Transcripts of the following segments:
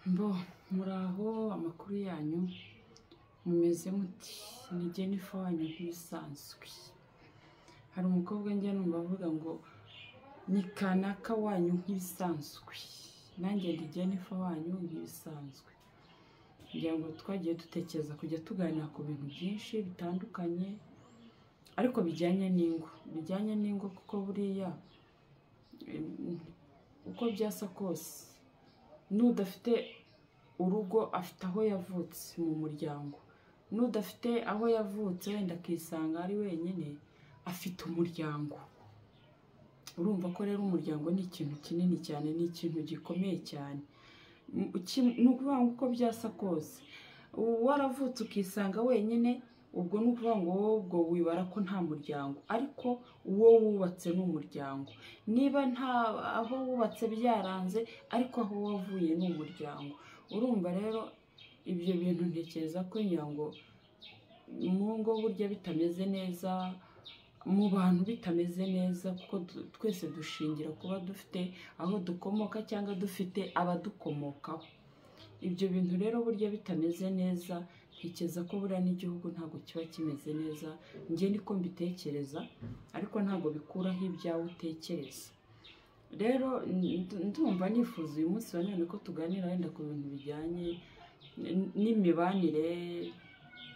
Mbo muraho amakuru yanyu mumeze muti ni Jennifer wanyu nk'ibisanzwe. Hari umukobwa njye numva avuga ngo ni kanaka wanyu nk'ibisanzwe, nanjye ndi Jennifer wanyu nk'ibisanzwe. Ngira ngo twagiye dutekereza kujya tuganira ku bintu byinshi bitandukanye ariko bijyanye n'ingo kuko buriya uko byasa kose n'udafite urugo afite aho yavutse mu muryango, n'udafite aho yavutse wenda akisanga ari wenyine afite umuryango. Urumva ko rero umuryango ni ikintu kinini cyane, ni ikintu gikomeye cyane. Ni ukuvuga ngo uko byasa kose waravutse ukisanga wenyine, ubwo ni ukuvuga ngo wowe ubwo wibara ko nta muryango, ariko uwo wubatse n'umuryango. Niba nta aho wubatse byaranze ariko aho wavuye ni umuryango. Urumva rero ibyo bintu ntekereza ko ngira ngo mu ngo burya bitameze neza, mu bantu bitameze neza, kuko twese dushingira kuba dufite aho dukomoka cyangwa dufite abadukomokaho. Ibyo bintu rero burya bitameze neza, ntekereza ko buriya n'igihugu ntabwo kiba kimeze neza. Njye niko mbitekereza, ariko ntabwo bikuraho ibyawe utekereza. Rero ndumva nifuza uyu munsi wa none ko tuganira wenda ku bintu bijyanye n'imibanire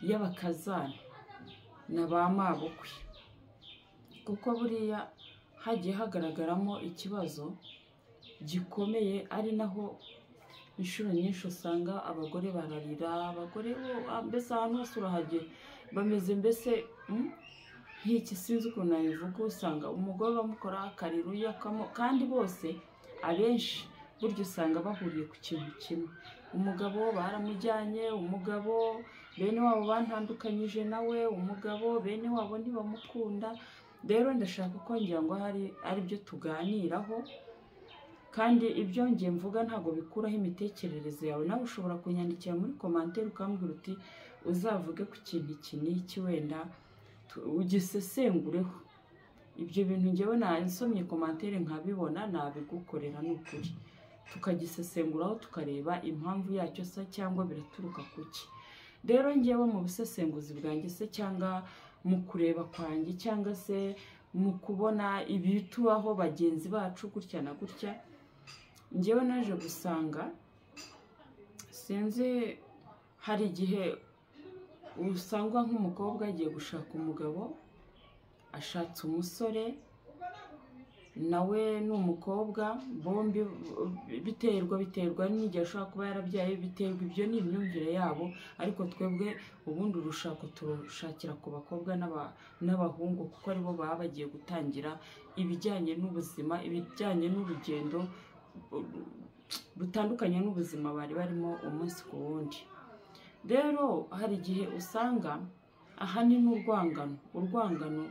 y'abakazana na ba mabukwe, kuko buriya hagiye hagaragaramo ikibazo gikomeye, ari naho inshuro nyinshi usanga abagore bararira, abagore mbese ahantu hose urahagera bameze mbese nk'iki, sinzi ukuntu nabivuga. Usanga umugore bamukora akarira uyakamo, kandi bose abenshi burya usanga bahuriye ku kintu kimwe. Umugabo baramujyanye, umugabo bene wabo bantandukanyije nawe, umugabo bene wabo ntibamukunda. Rero ndashaka ko ngira ngo ari byo tuganiraho, kandi ibyo ngiye mvuga ntabwo bikuraho imitekerereze yawe. Nawe ushobora kunyandikira muri commentaire ukambwira uti uzavuge ku kintu iki n'iki, wenda ugisesengureho. Ibyo bintu ngewe nsomye commentaire nkabibona nabigukorera, ni ukuri tukagisesenguraho tukareba impamvu yacyo se cyangwa biraturuka kuki. Rero ngewe mu busesenguzi bwanjye se cyangwa mu kureba kwanjye cyangwa se mu kubona ibitubaho bagenzi bacu gutya na gutya, ngewe naje gusanga sinzi, hari igihe usangwa nk'umukobwa agiye gushaka umugabo, ashatse umusore nawe ni umukobwa, bombi biterwa n'igihe ashobora kuba yarabyaye, biterwa, ibyo ni imyumvire yabo. Ariko twebwe ubundi urushako turushakira ku bakobwa n'abahungu, kuko aribo baba bagiye gutangira ibijyanye n'ubuzima, ibijyanye n'urugendo rutandukanye n'ubuzima bari barimo umunsi ku wundi. Rero hari igihe usanga ahanini urwangano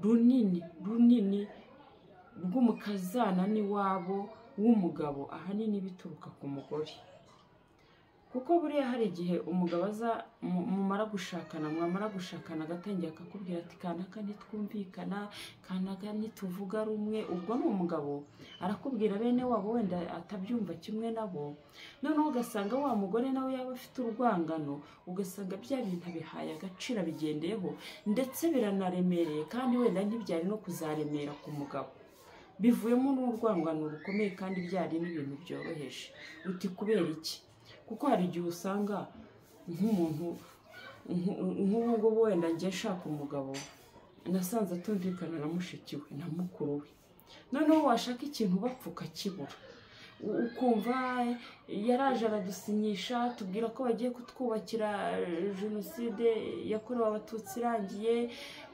runini rw'umukazana n'iwabo w'umugabo, ahanini bituruka ku mugore. Kuko buriya hari igihe umugabo aza mwamara gushakana agatangira akakubwira ati kanaka ntitwumvikana, kanaka ntituvuga rumwe. Ubwo ni umugabo arakubwira bene wabo wenda atabyumva kimwe nabo, noneho ugasanga wa mugore nawe yaba afite urwangano, ugasanga bya bintu bihaye agaciro bigendeyeho, ndetse biranaremereye, kandi wenda ntibyari no kuzaremera ku mugabo, bivuyemo n'urwangano rukomeye kandi byari n'ibintu byoroheje. Uti kubera iki? Kuko hari igihe usanga nk'umuntu nk'ubu wenda njye nshaka umugabo, nasanze atumvikana na mushiki we na mukuru we, noneho washaka ikintu bapfa ukakibura, ukumva yaraje aradusinyisha tubwira ko bagiye kutwubakira jenoside yakorewe abatutsi irangiye,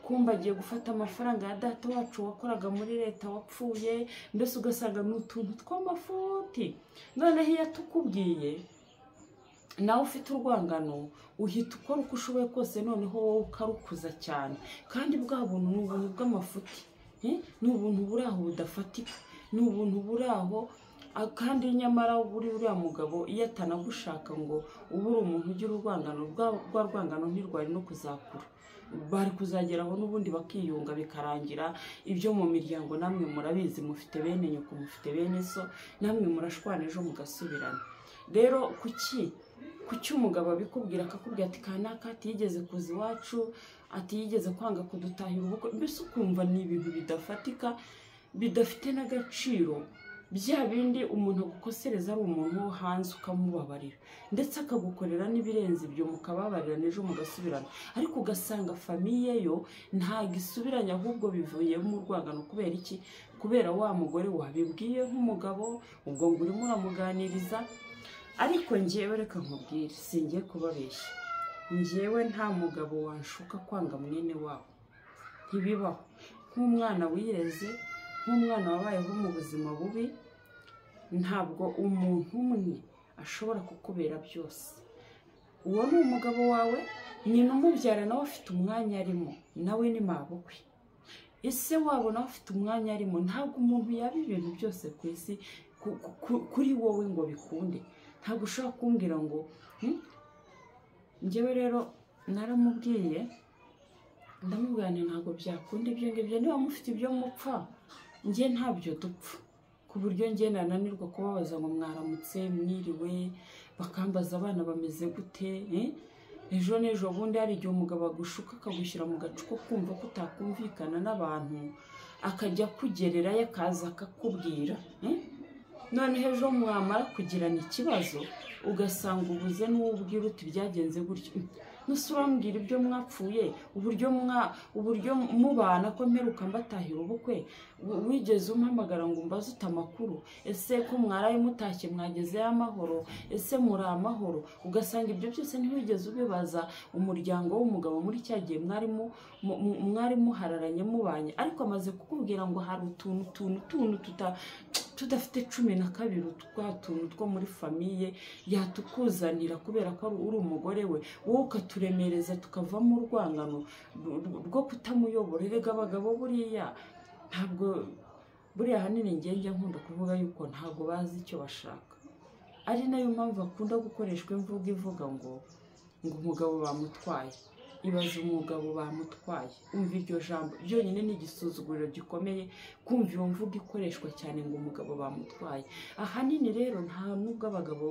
kumba agiye gufata amafaranga ya data wacu wakoraga muri leta wapfuye, mbese ugasanga ni utuntu tw'amafuti. Noneho iyo atukubwiye nawe ufite urwangano, uhita ukora uko ushoboye kose, noneho wowe ukarukuza cyane. kandi bwa buntu ni ubuntu bw'amafuti, ni ubuntu buri aho budafatika, ni ubuntu buri aho kandi nyamara uriya mugabo iyo atanagushaka ngo uba uri umuntu ugira urwangano, rwa rwangano ntirwari no kuzakura, bari kuzageraho n'ubundi bakiyunga bikarangira. Ibyo mu miryango namwe murabizi, mufite bene nyoko, mufite bene so, namwe murashwana ejo mugasubirana. Rero kuki umugabo abikubwira akakubwira ati kanaka atiyigeze kuza iwacu, atiyigeze kwanga kudutahira ubukwe, mbese ukumva ni ibintu bidafatika, bidafite n'agaciro, bya bindi umuntu agukosereza ari umuntu wo hanze ukamubabarira, ndetse akagukorera n'ibirenze ibyo mukababarirana ejo mugasubirana. Ariko ugasanga famiye yo ntabwo isubiranye, ahubwo bivuyemo urwangano. Kubera iki? Kubera wa mugore wabibwiye nk'umugabo, ubwo ngo urimo uramuganiriza. Ariko njyewe reka nkubwire, singiye kubabeshya, njyewe nta mugabo wanshuka kwanga mwene wabo, ntibibaho. Nk'umwana wireze, nk'umwana wabayeho mu buzima bubi, ntabwo umuntu umwe ashobora kukubera byose. Uwo ni umugabo wawe, nyina umubyara nawe afite umwanya arimo, nawe ni mabukwe. Ese wabo nawe afite umwanya arimo. Ntabwo umuntu yaba ibintu byose ku isi kuri wowe ngo bikunde. Ntabwo ushobora kumbwira ngo njyewe rero naramubwiye, ndamubwira ntabwo byakunda ibyo ngibyo, niba mufite ibyo mupfa, njye ntabyo dupfa, ku buryo njye nananirwa kubabaza ngo mwaramutse, mwiriwe, bakambaza abana bameze gute. Ejo n'ejo bundi hari igihe umugabo agushuka akagushyira mu gacuko kumva ko utakumvikana n'abantu, akajya kugererayo akaza akakubwira. Noneho ejo mwamara kugirana ikibazo ugasanga ubuze n'uwubwira uti byagenze gutyo. Nusubambwira ibyo mwapfuye, uburyo mubana ko mperuka mbatahira ubukwe, wigeze umpamagara ngo mbaze utamakuru, ese ko mwaraye mutashye mwagezeyo amahoro, ese muri amahoro. Ugasanga ibyo byose ntiwigeze ubibaza umuryango w'umugabo muri cya gihe mwari muhararanye mubanye. Ariko amaze kukubwira ngo hari utuntu tudafite 12 twa tuntu two muri famiye yatukuzanira kubera ko uri umugore we, wowe ukaturemereza tukavamo urwangano rwo kutamuyobora. Erega abagabo buriya ntabwo, buriya hanini njye nkunda kuvuga yuko ntabwo bazi icyo bashaka. Ari nayo mpamvu bakunda gukoreshwa imvugo ivuga ngo umugabo bamutwaye. Ibaze umugabo bamutwaye, umva iryo jambo byonyine ni igisuzuguriro gikomeye kumva iyo mvugo ikoreshwa cyane ngo umugabo bamutwaye. Ahanini rero nta nubwo abagabo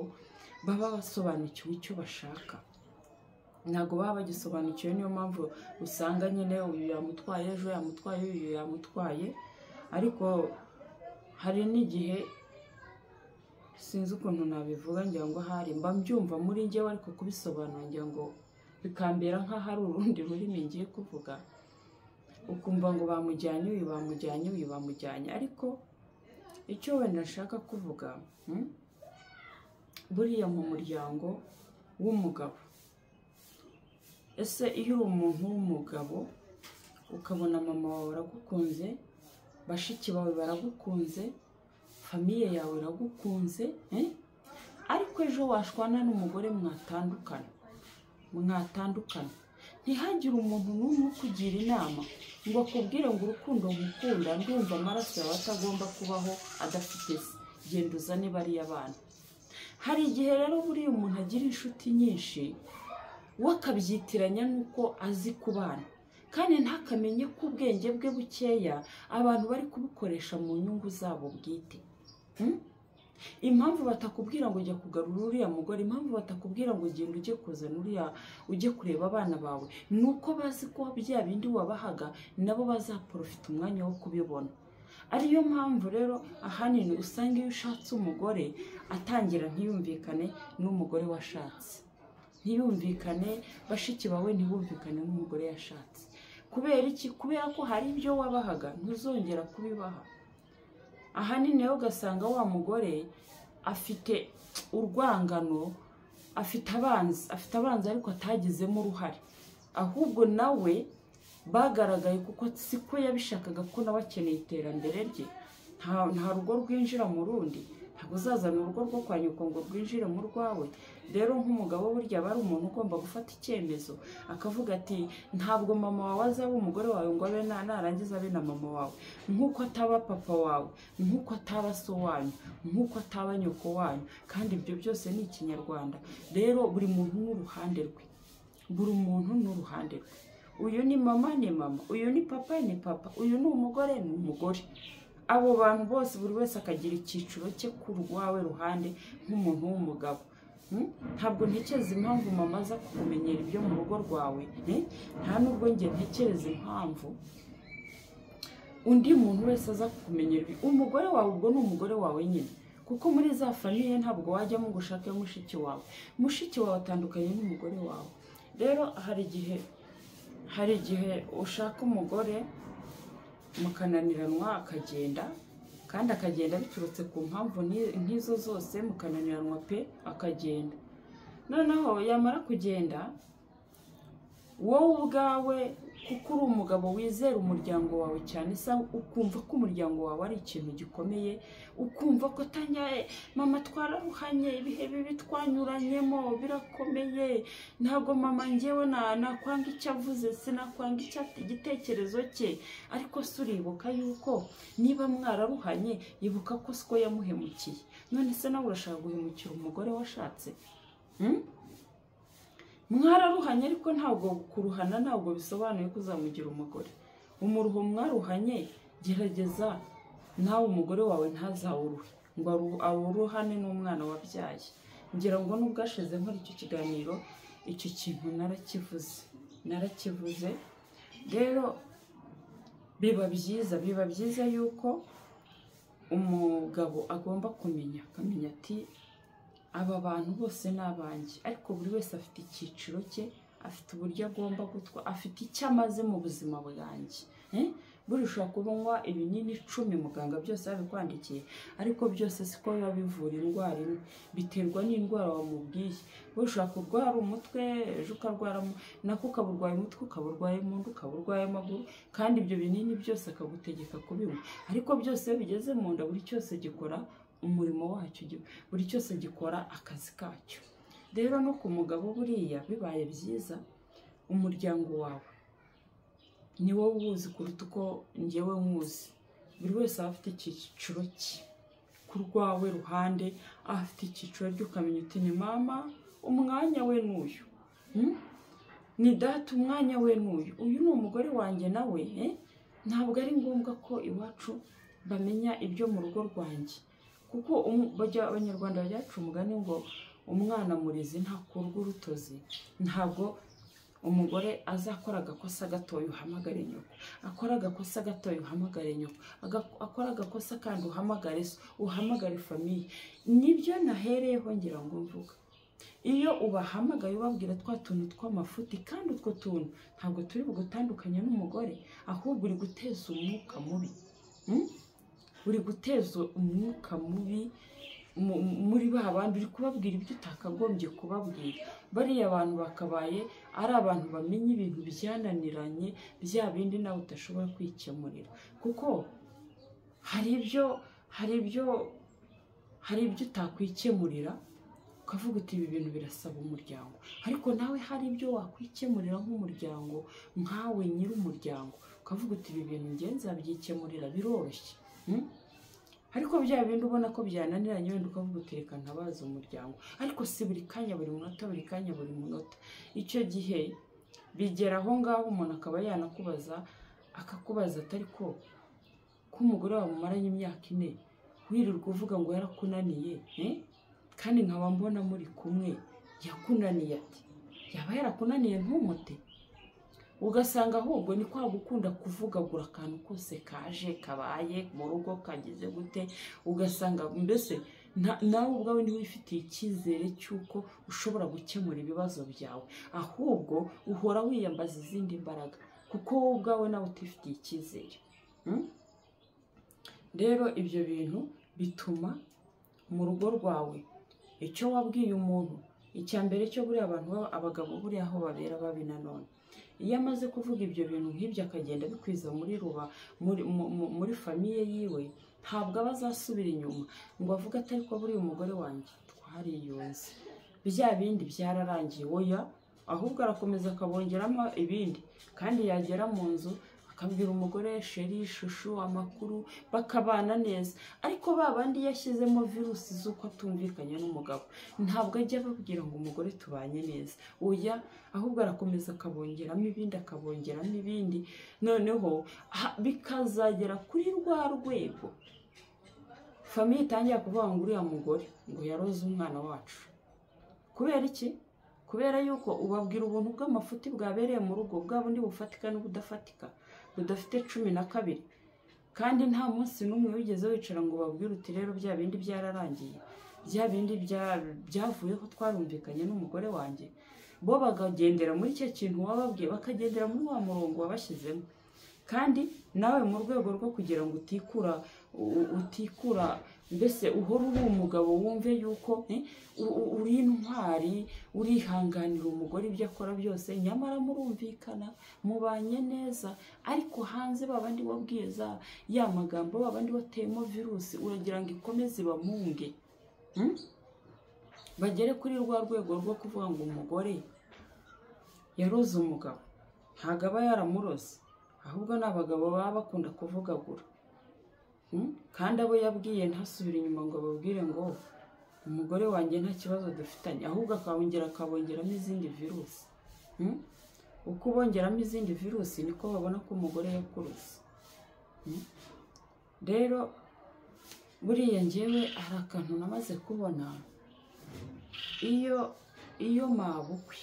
baba basobanukiwe icyo bashaka, ntabwo baba bagisobanukiwe. Niyo mpamvu usanga nyine uyu yamutwaye, ejo yamutwaye, uyu yamutwaye. Ariko hari n'igihe sinzi ukuntu nabivuga, ngira ngo hari mba mbyumva muri njyewe, ariko kubisobanura ngira ngo bikambera nk'aho ari urundi rurimi ngiye kuvuga, ukumva ngo bamujyanye uyu, bamujyanye uyu, bamujyanye. Ariko icyo wenda nshaka kuvuga, buriya mu muryango w'umugabo, ese iyo uri umuntu w'umugabo ukabona mama wawe aragukunze, bashiki bawe baragukunze, famiye yawe iragukunze, ariko ejo washwana n'umugore mwatandukana, ntihagire umuntu n'umwe ukugira inama ngo akubwire ngo urukundo ngukunda, ndumva amaraso yawe atagomba kubaho adafite se, genda uzane bariya bana. Hari igihe rero buriya umuntu agira inshuti nyinshi, we akabyitiranya n'uko azi kubana, kandi ntakamenye ko ubwenge bwe bukeya abantu bari kubukoresha mu nyungu zabo bwite. Impamvu batakubwira ngo ujya kugarura uriya mugore, impamvu batakubwira ngo ugenda ujye kuzana uriya, ujye kureba abana bawe, nuko bazi ko bya bindi wabahaga nabo bazaprofita umwanya wo kubibona. Ariyo mpamvu rero ahanini usanga iyo ushatse umugore atangira ntiyumvikane n'umugore washatse, ntiyumvikane bashiki bawe ntibumvikane n'umugore yashatse. Kubera iki? Kubera ko hari ibyo wabahaga ntuzongera kubibaha. Ahanini rero ugasanga wa mugore afite urwangano, afite abanzi ariko atagizemo uruhare, ahubwo nawe bagaragaye kuko siko yabishakaga, ko nawe akeneye iterambere rye. Nta rugo rwinjira mu rundi, ntabwo uzazana urugo rwo kwa nyoko ngo rwinjire mu rwawe. Rero nk'umugabo burya aba ari umuntu ugomba gufata icyemezo akavuga ati ntabwo mama wawe azaba umugore wawe ngo abe narangiza abe na mama wawe, nk'uko ataba papa wawe, nk'uko ataba so wanyu, nk'uko ataba nyoko wanyu. Kandi ibyo byose ni ikinyarwanda. Rero buri muntu n'uruhande rwe, buri muntu n'uruhande rwe. Uyu ni mama ni mama, uyu ni papa ni papa, uyu ni umugore ni umugore. Abo bantu bose buri wese akagira icyiciro cye ku rwawe ruhande nk'umuntu w'umugabo. Ntabwo ntekereza impamvu mama aza kukumenyera ibyo mu rugo rwawe, nta nubwo njye ntekereza impamvu undi muntu wese aza kukumenyera. Umugore wawe ubwo ni umugore wawe nyine, kuko muri za famiye ntabwo wajyamo ngo ushake mushiki wawe. Mushiki wawe atandukanye n'umugore wawe. Rero hari igihe ushaka umugore mukananiranwa akagenda, kandi akagenda biturutse ku mpamvu nk'izo zose, mukananiranwa pe akagenda. Noneho yamara kugenda, wowe ubwawe kuko uri umugabo wizera umuryango wawe cyane, ukumva ko umuryango wawe ari ikintu gikomeye, ukumva ko mama twararuhanye, ibihe bibi twanyuranyemo birakomeye, ntabwo mama njyewe nakwanga icyo avuze, sinakwanga igitekerezo cye. Ariko se uribuka yuko niba mwararuhanye, ibuka ko siko yamuhemukiye. None se nawe urashaka guhemukira umugore washatse? Mwararuhanye, ariko ntabwo kuruhana ntabwo bisobanuye ko uzamugira umugore. Umuruho mwaruhanye, gerageza nawe umugore wawe ntazawuruhe ngo awuruhane n'umwana wabyaye. Ngira ngo n'ubwashize nkora icyo kiganiro, icyo kintu narakivuze. Rero biba byiza yuko umugabo agomba akamenya ati aba bantu bose ni abanjye, ariko buri wese afite icyiciro cye, afite uburyo agomba gutwa, afite icyo amaze mu buzima bwanjye. Buri ushobora kunywa ibinini 10 muganga byose yabikwandikiye, ariko byose siko biba bivura indwara imwe, biterwa n'indwara wamubwiye. Buri ushobora kurwara umutwe, ejo ukarwara nako ukaburwaye umutwe, ukaburwaye mu nda, ukaburwaye amaguru, kandi ibyo binini byose akagutegeka kubinywa. Ariko byose iyo bigeze mu nda, buri cyose gikora umurimo wacyo, buri cyose gikora akazi kacyo. Rero no ku mugabo buriya bibaye byiza, umuryango wawe ni wowe uwuzi kuruta uko njyewe nkuzi. Buri wese aba afite icyiciro cye ku rwawe ruhande, afite icyiciro ryo ukamenya uti ni mama umwanya we n'uyu, ni data umwanya we n'uyu, uyu ni umugore wanjye nawe. Ntabwo ari ngombwa ko iwacu bamenya ibyo mu rugo rwanjye, kuko abanyarwanda bajya baca umugani ngo umwana murizi ntakurwa urutozi. Ntabwo umugore azakora agakosa gatoya uhamagare nyoko, akora agakosa gatoya uhamagare nyoko, akora agakosa kandi uhamagare so, uhamagare famiye. Nibyo nahereyeho ngira ngo mvuga, iyo ubahamagaye ubabwira twa tuntu tw'amafuti, kandi utwo tuntu ntabwo turi bugutandukanye n'umugore, ahubwo uri guteza umwuka mubi. Uri guteza umwuka mubi muri ba bandi, uri kubabwira ibyo utakagombye kubabwira. Bariya abantu bakabaye ari abantu bamenya ibintu byananiranye, bya bindi nawe udashobora kwikemurira, kuko hari ibyo utakwikemurira ukavuga uti ibi bintu birasaba umuryango, ariko nawe hari ibyo wakwikemurira nk'umuryango, nkawe nyiri umuryango, ukavuga uti ibi bintu ngenzi nzabyikemurira biroroshye. Ariko bya bindi ubona ko byananiranye, wenda ukavuga uti reka ntabaza umuryango, ariko si buri kanya buri munota. Icyo gihe bigera aho ngaho umuntu akaba yanakubaza, akakubaza atari ko umugore wawe mumaranye imyaka 4 wirirwa uvuga ngo yarakunaniye, kandi nkaba mbona muri kumwe, yakunaniye ati? Yaba yarakunaniye ntumuti? Ugasanga ahubwo ni kwa gukunda kuvugagura akantu kose kaje kabaye mu rugo kagize gute, ugasanga mbese nawe ubwawe niwe wifitiye icyizere cy'uko ushobora gukemura ibibazo byawe, ahubwo uhora wiyambaza izindi mbaraga kuko wowe ubwawe nawe utifitiye icyizere. Rero ibyo bintu bituma mu rugo rwawe icyo wabwiye umuntu, icya mbere cyo buriya abantu abagabo buriya aho babera babi nanone, iyo amaze kuvuga ibyo bintu nk'ibyo akagenda bikwiza muri famiye yiwe, ntabwo aba azasubira inyuma ngo avuge ati ariko buriya umugore wanjye twariyunze, bya bindi byararangiye. Oya, ahubwo arakomeza akabongeramo ibindi, kandi yagera mu nzu akabwira umugore sheri, shushu, amakuru, bakabana neza. Ariko babandi yashyizemo virusi z'uko atumvikanye n'umugabo, ntabwo ajya ababwira ngo umugore tubanye neza. Oya, ahubwo arakomeza akabongeramo ibindi, akabongeramo ibindi, noneho bikazagera kuri rwa rwego famiye itangira kuvuga ngo uriya mugore ngo yaroze umwana wacu. Kubera iki? Kubera yuko ubabwira ubuntu bw'amafuti bwabereye mu rugo, bwa bundi bufatika n'ubudafatika, budafite 12, kandi nta munsi n'umwe wigeze wicara ngo babwire uti rero bya bindi byararangiye, bya bindi byavuyeho twarumvikanye n'umugore wanjye. Bo bakagendera muri icyo kintu wababwiye, bakagendera muri wa murongo wabashyizemo. Kandi nawe mu rwego rwo kugira ngo utikura mbese uhora uri umugabo, wumve yuko uri intwari, urihanganira umugore ibyo akora byose, nyamara murumvikana, mubanye neza, ariko hanze babandi wabwiza ya magambo, babandi wateyemo virusi, uragira ngo ikomeze bamunge, bagere kuri rwa rwego rwo kuvuga ngo umugore yaroze umugabo. Ntabwo aba yaramuroze, ahubwo n'abagabo baba bakunda kuvugagura, kandi abo yabwiye ntasubire inyuma ngo babwire ngo umugore wanjye nta kibazo dufitanye, ahubwo akabongeramo izindi virusi. Uko ubongeramo izindi virusi niko babona ko umugore yakuruze. Rero buriya njyewe hari akantu namaze kubona, iyo mabukwe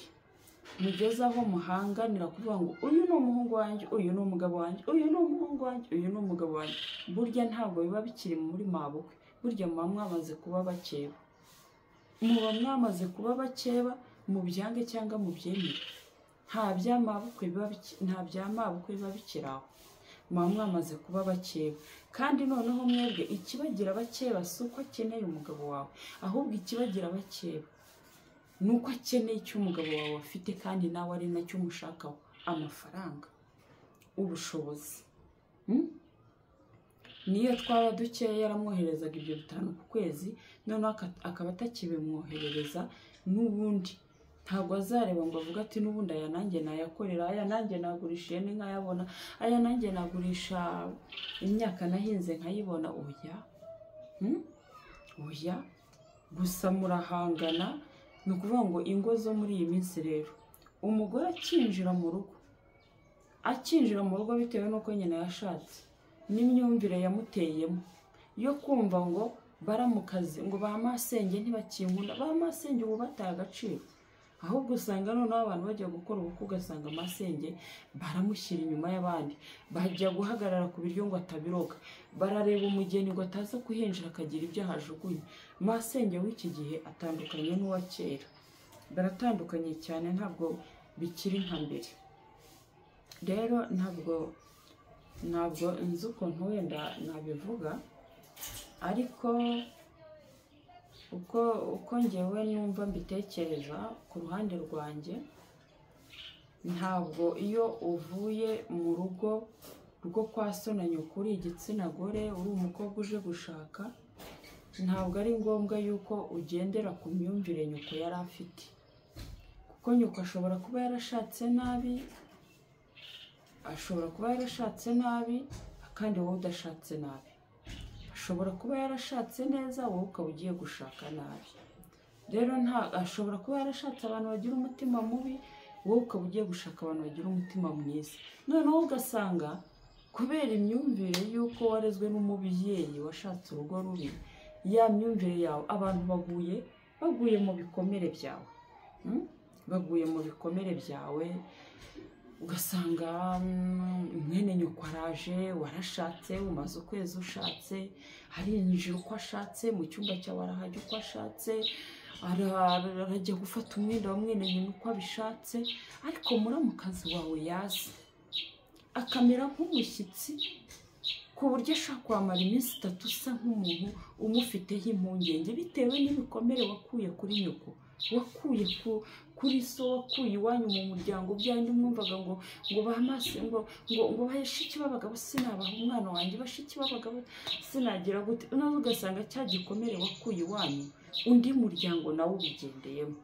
mugeze aho muhanganira kuvuga ngo uyu ni umuhungu wanjye, uyu ni umugabo wanjye, uyu ni umuhungu wanjye, uyu ni umugabo wanjye, burya ntabwo biba bikiri muri mabukwe, burya muba mwamaze kuba bakeba. Muba mwamaze kuba bakeba, mu byange cyangwa mu byemere. Nta bya mabukwe biba bikiri aho, muba mwamaze kuba bakeba. Kandi noneho mwebwe ikibagira bakeba si uko akeneye umugabo wawe, ahubwo ikibagira bakeba nuko akeneye icyo umugabo wawe afite, kandi nawe ari nacyo umushakaho: amafaranga, ubushobozi. Niyo twaba dukeya yaramwoherezaga ibyo 5 ku kwezi, noneho akaba atakibimwoherereza, n'ubundi ntabwo azareba ngo avuga ati n'ubundi aya nanjye nayakorera, aya nanjye nagurisha ihene nkayabona, aya nanjye nagurisha imyaka nahinze nkayibona. Oya, gusa murahangana. Ni ukuvuga ngo ingo zo muri iyi minsi rero, umugore akinjira mu rugo bitewe n'uko nyine yashatse, n'imyumvire yamuteyemo yo kumva ngo baramukazi, ngo ba masenge ntibakinkunda, ba masenge ubu bataye agaciro. Ahubwo usanga noneho abantu bajya gukora ubukwe, ugasanga amasenge baramushyira inyuma y'abandi, bajya guhagarara ku biryo ngo atabiroga, barareba umugeni ngo ataza kuhinjira akagira ibyo ahajugunye. Masenge w'iki gihe atandukanye n'uwa kera, baratandukanye cyane, ntabwo bikiri nka mbere. Rero ntabwo nzi ukuntu wenda nabivuga, ariko uko ngewe numva mbitekereza ku ruhande rwanjye, ntabwo iyo uvuye mu rugo rwo kwa so na nyoko uri igitsina gore, uri umukobwa uje gushaka, ntabwo ari ngombwa yuko ugendera ku myumvire nyoko yari afite, kuko nyoko ashobora kuba yarashatse nabi, kandi wowe udashatse nabi. Ashobora kuba yarashatse neza, wowe ukaba ugiye gushaka nabi. Rero ashobora kuba yarashatse abantu bagira umutima mubi, wowe ukaba ugiye gushaka abantu bagira umutima mwiza. Noneho ugasanga kubera imyumvire y'uko warezwe n'umubyeyi washatse urugo rubi, ya myumvire yawe, abantu baguye mu bikomere byawe, ugasanga mwene nyoko araje, warashatse, umaze ukwezi ushatse, arinjira uko ashatse, mu cyumba cyawe arahajya uko ashatse, arajya gufata umwenda wa mwene nyina uko abishatse, ariko muramukazi wawe yaza akamera nk'umushyitsi, ku buryo ashaka kwamara iminsi 3 usa nk'umuntu umufiteho impungenge bitewe n'ibikomere wakuye kuri nyoko. wakuye kuri so, wakuye iwanyu mu muryango byandi mwumvaga ngo bamase ngo bashiki b'abagabo sinabaha umwana wanjye, bashiki b'abagabo sinagira gute, nawe ugasanga cya gikomere wakuye iwanyu undi muryango nawe ubigendeyemo,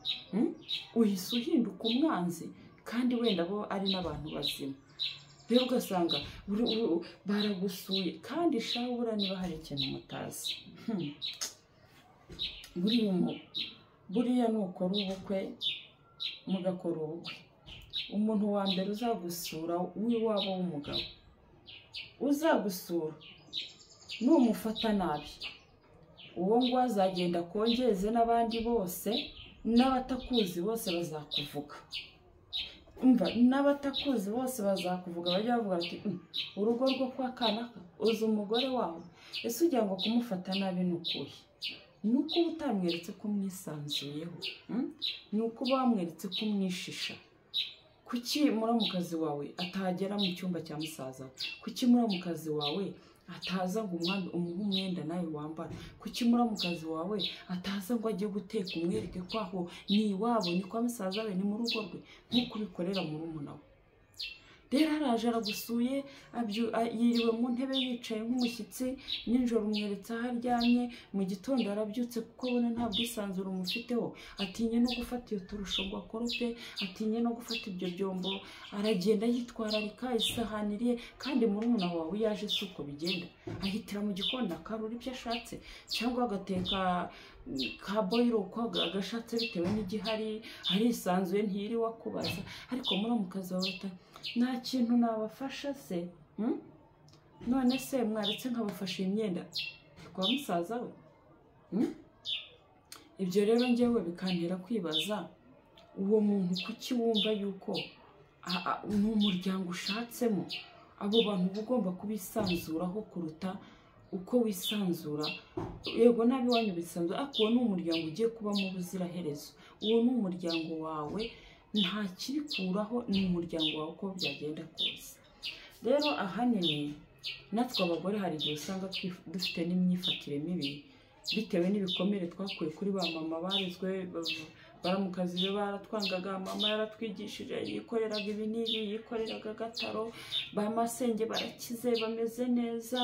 uhise uhinduka umwanzi kandi wenda bo ari n'abantu bazima. Rero ugasanga baragusuye kandi shabura niba hari ikintu mutazi. Buriya nukora ubukwe mugakora ubukwe, umuntu wa mbere uzagusura w'iwabo w'umugabo uzagusura numufata nabi, uwo ngo azagenda kongeze n'abandi bose, n'abatakuzi bose bazakuvuga. Umva, n'abatakuzi bose bazakuvuga, bajya bavuga ati urugo rwo kwa Kanaka uzi umugore wawe, ese ugira ngo kumufata nabi nukuhe? Nuko utamweretse ko mwisanzuyeho, nuko bamweretse ko mwishisha. Kuki muramukazi wawe atagera mu cyumba cya musaza? Kuki muramukazi wawe ataza ngo umuhe umwenda nawe wambara? Kuki muramukazi wawe ataza ngo ajye guteka umwereke ko aho ni iwabo, ni kwa musaza we, ni mu rugo rwe, nk'uko ubikorera murumuna we? Rero araje aragusuye, yiriwe mu ntebe yicaye nk'umushyitsi, nijoro umweretse aho aryamye, mu gitondo arabyutse kuko abona nta bwisanzure umufiteho, atinye no gufata iyo turusho ngo akorope, atinye no gufata ibyo byombo, aragenda yitwararika isahani iriye, kandi murumuna wawe yaje si uko bigenda, ahitira mu gikoni akarura ibyo ashatse, cyangwa agateka ka boyiro uko agashatse bitewe n'igihari, arisanzuye ntiyiriwe akubaza. Ariko muramukazi wawe nta kintu nabafasha se, none se mwaretse nkabafasha imyenda kwa musaza we? Ibyo rero njyewe bikantera kwibaza, uwo muntu kuki wumva yuko n'umuryango ushatsemo abo bantu ugomba kubisanzuraho kuruta uko wisanzura? Yego nabi wanyu bisanzura, ariko uwo ni umuryango ugiye kuba mu buziraherezo, uwo ni umuryango wawe, nta kirikuraho, ni umuryango wawe uko byagenda kose. Rero ahanini natwe abagore hari igihe usanga dufite n'imyifatire mibi bitewe n'ibikomere twakuye kuri ba mama barezwe, baramukazi be baratwangaga, mama yaratwigishije, yikoreraga ibi n'ibi, yikoreraga agataro, ba masenge barakize bameze neza,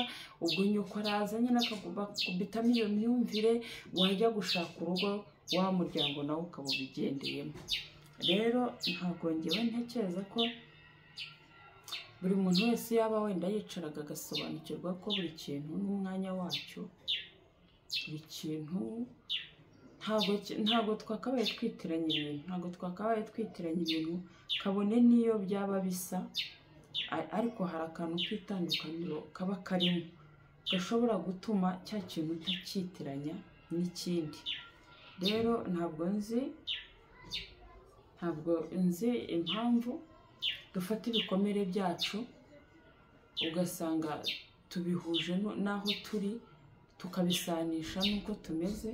ubwo nyoko araza nyine akakubitamo iyo myumvire, wajya gushaka urugo wa muryango nawe ukaba ubigendeyemo. Rero ntabwo ngewe ntekereza ko buri muntu wese yaba wenda yicaraga agasobanukirwa ko buri kintu n'umwanya wacyo, buri kintu ntabwo twakabaye twitiranya ibintu, kabone n'iyo byaba bisa, ariko hari akantu k'itandukaniro kaba karimo gashobora gutuma cya kintu utakitiranya n'ikindi. Rero ntabwo nzi impamvu dufata ibikomere byacu ugasanga tubihuje n'aho turi, tukabisanisha n'uko tumeze.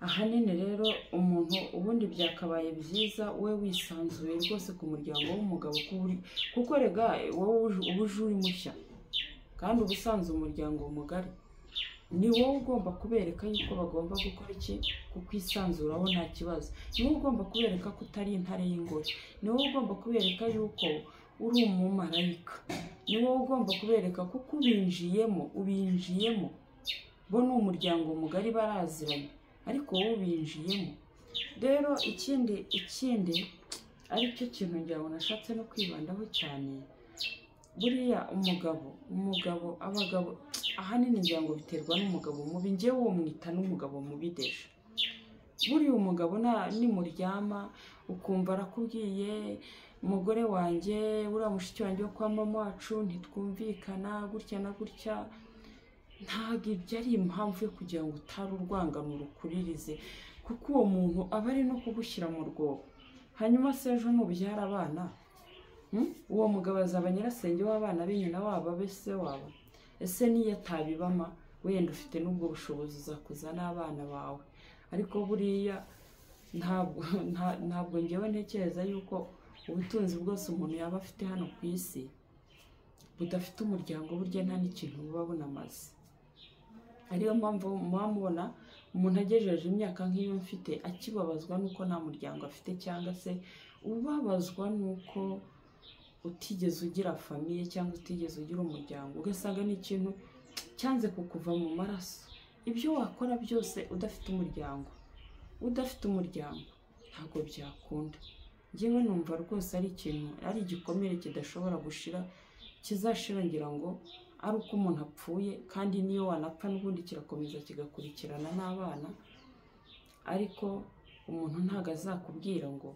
Ahanini rero umuntu ubundi byakabaye byiza we wisanzuye rwose ku muryango w'umugabo, kuko rega wowe ubuje uri mushya, kandi ubusanzwe umuryango mugari ni wowe ugomba kubereka yuko bagomba gukora iki, kukwisanzuraho nta kibazo. Ni wowe ugomba kubereka ko utari intare y'ingore, ni wowe ugomba kubereka yuko uri umumarayika, ni wowe ugomba kubereka kuko ubinjiyemo. Bo ni umuryango mugari baraziranye, ariko wowe ubinjiyemo. Rero ikindi aricyo kintu njyawe nashatse no kwibandaho cyane, buriya abagabo ahanini ngira ngo biterwa n'umugabo mubi. Njyewe uwo mwita n'umugabo mubi deje. Buriya umugabo nimuryama ukumva arakubwiye, umugore wanjye uriya mushiki wanjye wo kwa mama wacu ntitwumvikana gutya na gutya, ntabwo ibyo ari impamvu yo kugira ngo utari urwangano rukuririze, kuko uwo muntu aba ari no kugushyira mu rwobo. Hanyuma se ejo nubyara abana, uwo mugabo azaba nyirasenge w'abana be, nyina wabo abe se wabo. Ese niyo atabibama wenda ufite n'ubwo bushobozi uzakuza n'abana bawe. Ariko buriya ntabwo ngewe ntekereza yuko ubutunzi bwose umuntu yaba afite hano ku isi budafite umuryango, burya nta n'ikintu buba bunamaze. Ariyo mpamvu muba mubona umuntu agejeje imyaka nk'iyo mfite akibabazwa nuko nta muryango afite, cyangwa se ubabazwa nuko utigeze ugira famiye cyangwa utigeze ugira umuryango, ugasanga ni ikintu cyanze kukuva mu maraso. Ibyo wakora byose udafite umuryango ntabwo byakunda. Njyewe numva rwose ari ikintu, ari igikomere kidashobora gushira, kizashira ngira ngo ari uko umuntu apfuye, kandi niyo wanapfa n'ubundi kirakomeza kigakurikirana n'abana. Ariko umuntu ntago azakubwira ngo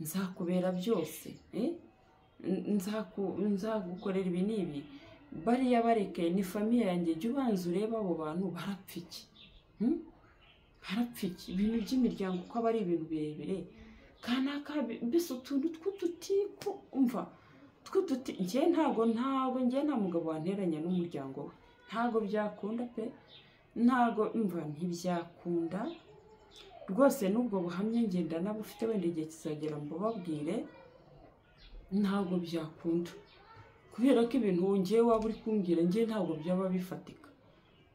nzakubera byose, nzagukorera ibi n'ibi. Bariya barekeye ni famiye yanjye, jya ubanza urebe abo bantu barapfa iki, ibintu by'imiryango uko aba ari ibintu birebire kanaka, mbese utuntu tw'udutiku umva tw'uduti. Njye ntabwo njye nta mugabo wanteranya n'umuryango we, ntabwo byakunda pe, ntabwo umva ntibyakunda rwose. N'ubwo buhamya ngenda nabufite, wenda igihe kizagera mbubabwire, ntabwo byakunda, kubera ko ibintu ngewe waba uri kumbwira ngewe ntabwo byaba bifatika.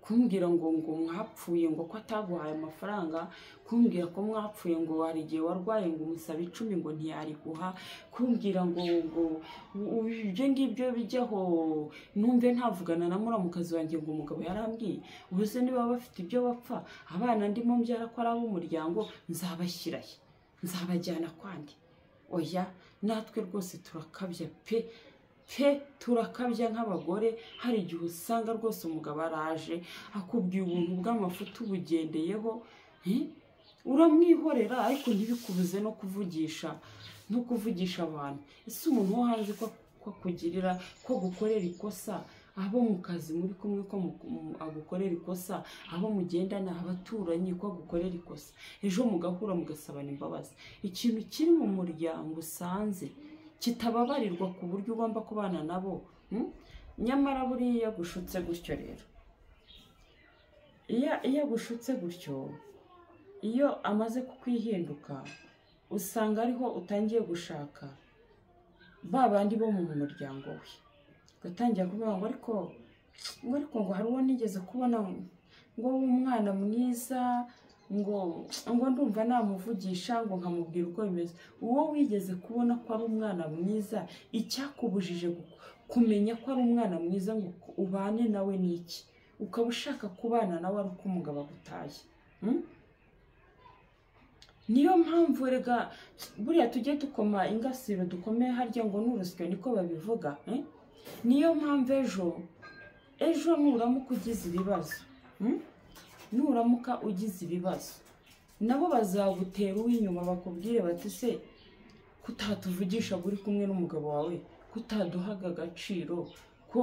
Kumbwira ngo mwapfuye ngo ko ataguhaye amafaranga, kumbwira ko mwapfuye ngo hari igihe warwaye ngo umusaba 10 ngo ntiyariguha, kumbwira ngo ibyo ngibyo bijyaho numve ntavugana na muramukazi wanjye ngo umugabo yarambwiye. Ubuse niba bafite ibyo bapfa, abana ndimo mbyara ko ari ab'umuryango, nzabashyirahe, nzabajyana kwandi. Oya, natwe rwose turakabya pe turakabya nk'abagore. Hari igihe usanga rwose umugabo araje akubwiye ubuntu bw'amafuti ubugendeyeho, uramwihorera, ariko ntibikubuze no kuvugisha abantu. Ese umuntu wo hanze ko akugirira, ko gukorera ikosa, abo mu kazi muri kumwe ko agukorera ikosa, abo mugendana, abaturanyi ko agukorera ikosa, ejo mugahura mugasabana imbabazi. Ikintu kiri mu muryango usanze kitababarirwa ku buryo ugomba kubana nabo, nyamara buriya gushutse gutyo rero, iyo gushutse gutyo, iyo amaze kukwihinduka, usanga ariho utangiye gushaka ba bandi bo mu muryango we, ugatangira kuvuga ngo ariko hari uwo nigeze kubona ngo umwana mwiza, ngo ndumva namuvugisha ngo nkamubwira uko bimeze. Uwo wigeze kubona ko ari umwana mwiza, icyakubujije kumenya ko ari umwana mwiza ngo ubane nawe n'iki? Ukaba ushaka kubana nawe ari uko umugabo agutaye. Niyo mpamvu rega buriya tujye dukoma ingasiro dukomeye harya ngo n'urusyo niko babivuga. Niyo mpamvu ejo nuramuka ugize ibibazo, nabo bazagutera uw'inyuma bakubwire bati se kutatuvugisha uri kumwe n'umugabo wawe, kutaduhaga agaciro, ko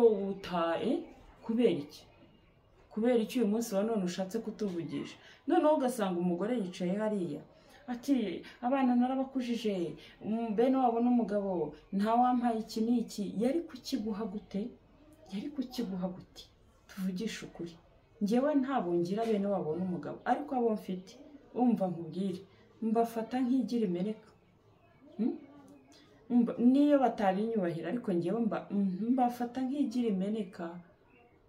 kubera iki uyu munsi wa none ushatse kutuvugisha? Noneho ugasanga umugore yicaye hariya ati abana narabakujije, bene wabo n'umugabo ntawampaye iki n'iki. Yari kukiguha gute? Tuvugisha ukuri, njyewe ntabwo ngira bene wabo n'umugabo, ariko abo mfite umva nkubwire, mbafata nk'igira imeneka. Niyo batabinyubahira, ariko njyewe mbafata nk'igira imeneka,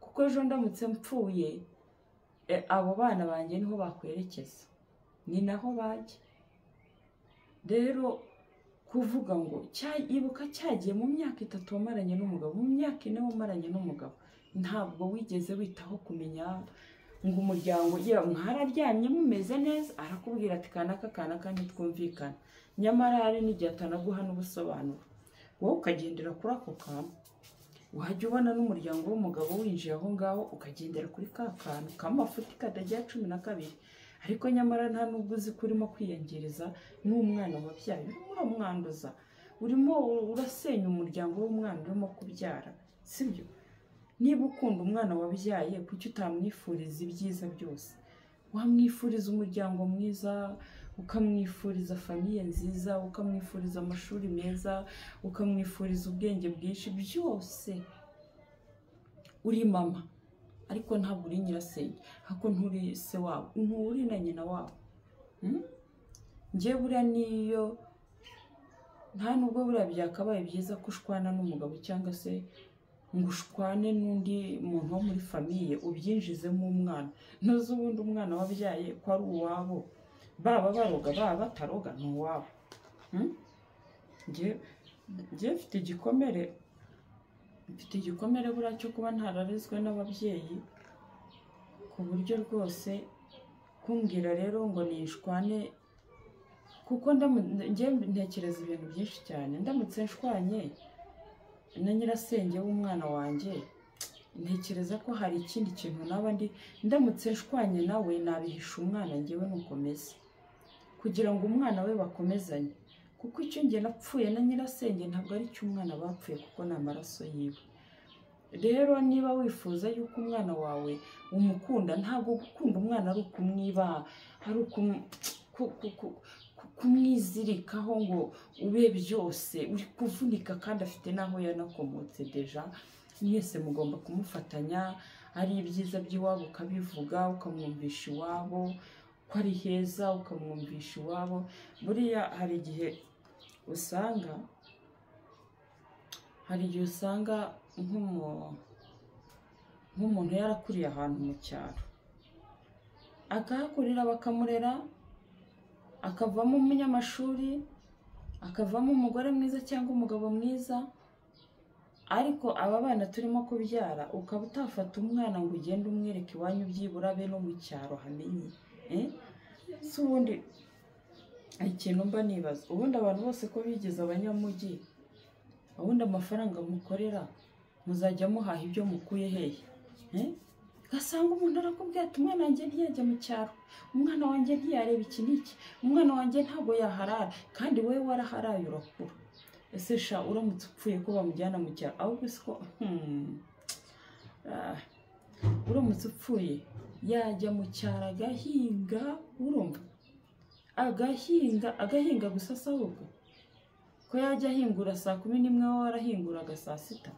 kuko ejo ndamutse mpfuye, abo bana banjye niho bakwerekeza, ni naho bajya. Rero kuvuga ngo ibuka cyagiye mu myaka 3 wamaranye n'umugabo, mu myaka 4 wamaranye n'umugabo, ntabwo wigeze witaho kumenya ngo umuryango mwararyamye mumeze neza, arakubwira ati kanaka ntitwumvikana, nyamara hari n'igihe atanaguha n'ubusobanuro, wowe ukagendera kuri ako kantu. Wajya ubona n'umuryango w'umugabo winjiye aho ngaho, ukagendera kuri ka kantu k'amafuti kadagira 12, ariko nyamara nta nubwo uzi ko urimo kwiyangiriza n'umwana wabyaye, uramwanduza, urimo urasenya umuryango w'umwana urimo kubyara, sibyo? Niba ukunda umwana wabyaye, kuki utamwifuriza ibyiza byose? Wamwifuriza umuryango mwiza, ukamwifuriza famiye nziza, ukamwifuriza amashuri meza, ukamwifuriza ubwenge bwinshi, byose. Uri mama, ariko ntabwo uri nyirasenge, hako nturi se wabo, nturi na nyina wabo. Njye buriya niyo nta nubwo buriya byakabaye byiza ko ushwana n'umugabo cyangwa se ngo ushwane n'undi muntu wo muri famiye ubyinjizemo umwana, ntuzi ubundi umwana wabyaye ko ari uwabo, baba baroga baba bataroga ni uwabo. Njye mfite igikomere buriya cyo kuba ntararezwe n'ababyeyi, ku buryo rwose kumbwira rero ngo nishwane, kuko njye ntekereza ibintu byinshi cyane. Ndamutse nshwanye na nyirasenge w'umwana wanjye, ntekereza ko hari ikindi kintu naba ndamutse nshwanye nawe nabihisha umwana njyewe nukomeze, kugira ngo umwana we bakomezanye, kuko icyo njye napfuye na nyirasenge ntabwo ari cyo umwana bapfuye, kuko ni amaraso yiwe. Rero niba wifuza yuko umwana wawe umukunda, ntabwo gukunda umwana ari ukumwiba, ari kumwizirikaho ngo ube byose, uri kuvunika kandi afite n'aho yanakomotse deja. Mwese mugomba kumufatanya, ari ibyiza by'iwabo ukabivuga, ukamwumvisha iwabo ko ari heza, ukamwumvisha iwabo. Buriya hari igihe usanga nk'umuntu yarakuriye ahantu mu cyaro, akahakurira bakamurera, akavamo umunyamashuri, akavamo umugore mwiza cyangwa umugabo mwiza, ariko aba bana turimo kubyara ukaba utafata umwana ngo ugende umwereke iwanyu byibura be no mu cyaro hamenye. Si ubundi ikintu mba nibaza, ubundi abantu bose ko bigize abanyamujyi, ubundi amafaranga mukorera muzajya muhaha ibyo mukuye hehe? Ugasanga umuntu arakubwira ati umwana wanjye ntiyajya mu cyaro, umwana wanjye ntiyareba iki n'iki, umwana wanjye ntabwo yaharara, kandi wowe waraharaye urakura. Ese sha uramutse upfuye ko bamujyana mu cyaro, ahubwo siko uramutse upfuye yajya mu cyaro agahinga, urumva agahinga gusa ahubwo ko yajya ahingura saa 11 wowe warahinguraga saa 6.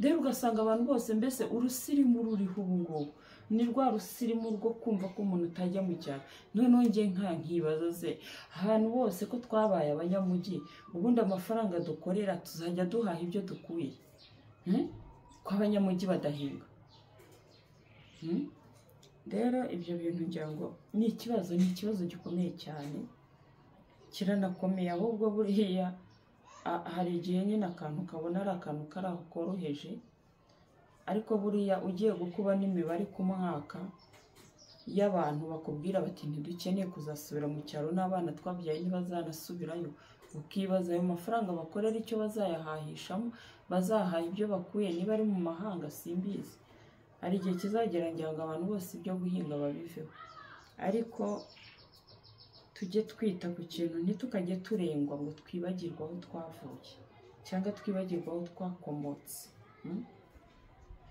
Rero ugasanga abantu bose mbese urusirimu ruriho ubu ngubu ni rwa rusirimu rwo kumva ko umuntu utajya mu cyaro. Noneho njye nkibaza se ahantu bose ko twabaye abanyamujyi, ubundi amafaranga dukorera tuzajya duhaha ibyo dukuye, ko abanyamujyi badahinga. Rero ibyo bintu ngira ngo ni ikibazo gikomeye cyane, kiranakomeye. Ahubwo buriya hari igihe nyine akantu kabona ari akantu kari aho koroheje, ariko buriya ugiye gukuba n'imibare ku mwaka y'abantu bakubwira bati ntidukeneye kuzasubira mu cyaro, n'abana twabyaye ntibazanasubirayo, ukibaza ayo mafaranga bakorera icyo bazayahahishamo, bazahaha ibyo bakuye niba ari mu mahanga simbizi. Hari igihe kizagera ngira ngo abantu bose ibyo guhinga babiveho, ariko tujye twita ku kintu, ntitukajye turengwa ngo twibagirwe aho twavuye cyangwa twibagirwe aho twakomotse.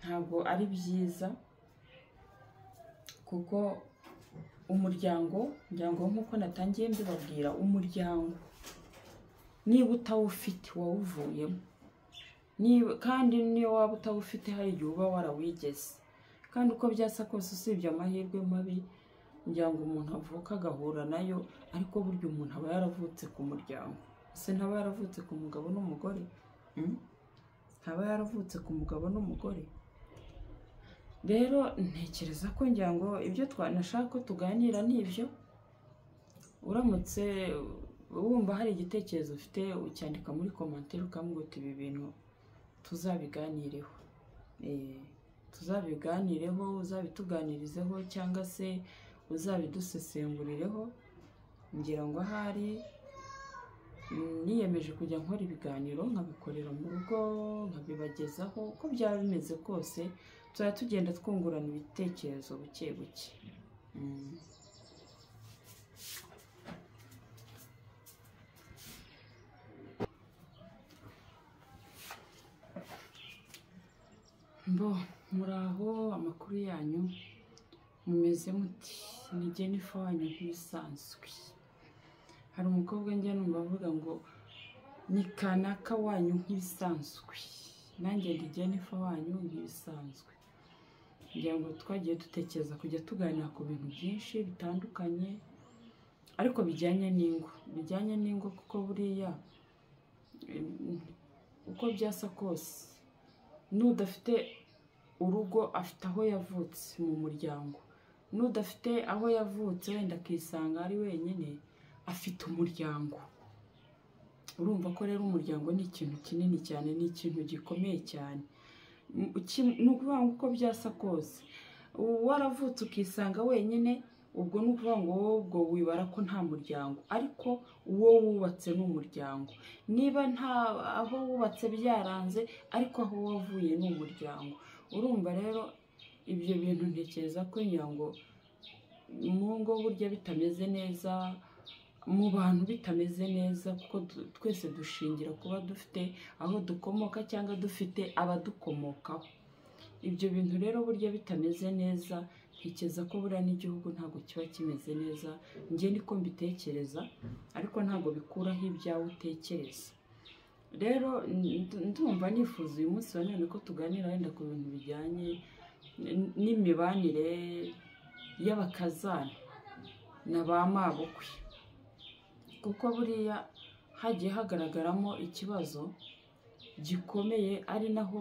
Ntabwo ari byiza, kuko umuryango nk'uko natangiye mbibabwira, umuryango niba utawufite wawuvuyemo, kandi niyo waba utawufite hari igihe uba warawigeze, kandi uko byasa kose usibye amahirwe mabi ngira ngo umuntu avuka agahura nayo, ariko burya umuntu aba yaravutse ku muryango. Ese ntaba yaravutse ku mugabo n'umugore? Ntaba yaravutse ku mugabo n'umugore? Rero ntekereza ko ngira ngo ibyo twanashaka ko tuganira n'ibyo. Uramutse wumva hari igitekerezo ufite ucyandika muri commentaire ukambwira uti ibi bintu tuzabiganireho, uzabituganirizeho cyangwa se uzabidusesengurireho. Ngira ngo ahari niyemeje kujya nkora ibiganiro nkabikorera mu rugo, nkabibagezaho uko byaba bimeze kose, tuzajya tugenda twungurana ibitekerezo buke buke. Muraho, amakuru yanyu, mumeze muti? Ni Jennifer wanyu nk'ibisanzwe. Hari umukobwa njya numva avuga ngo ni kanaka wanyu nk'ibisanzwe, nanjye ndi Jennifer wanyu nk'ibisanzwe. Ngira ngo twagiye dutekereza kujya tuganira ku bintu byinshi bitandukanye, ariko bijyanye n'ingo, kuko buriya uko byasa kose n'udafite urugo afite aho yavutse mu muryango, n'udafite aho yavutse wenda akisanga ari wenyine afite umuryango. Urumva ko rero umuryango ni ikintu kinini cyane, ni ikintu gikomeye cyane. Ni ukuvuga ngo uko byasa kose waravutse ukisanga wenyine, ubwo ni ukuvuga ngo wowe ubwo wibara ko nta muryango, ariko uwo wubatse ni umuryango. Niba nta aho wubatse byaranze, ariko aho wavuye ni umuryango. Urumva rero ibyo bintu ntekereza ko ngira ngo mu ngo burya bitameze neza, mu bantu bitameze neza, kuko twese dushingira kuba dufite aho dukomoka cyangwa dufite abadukomokaho. Ibyo bintu rero burya bitameze neza, ntekereza ko buriya n'igihugu ntabwo kiba kimeze neza. Njye niko mbitekereza, ariko ntabwo bikuraho ibyawe utekereza. Rero ndumva nifuza uyu munsi wa none ko tuganira wenda ku bintu bijyanye n'imibanire y'abakazana na ba mabukwe, kuko buriya hagiye hagaragaramo ikibazo gikomeye, ari naho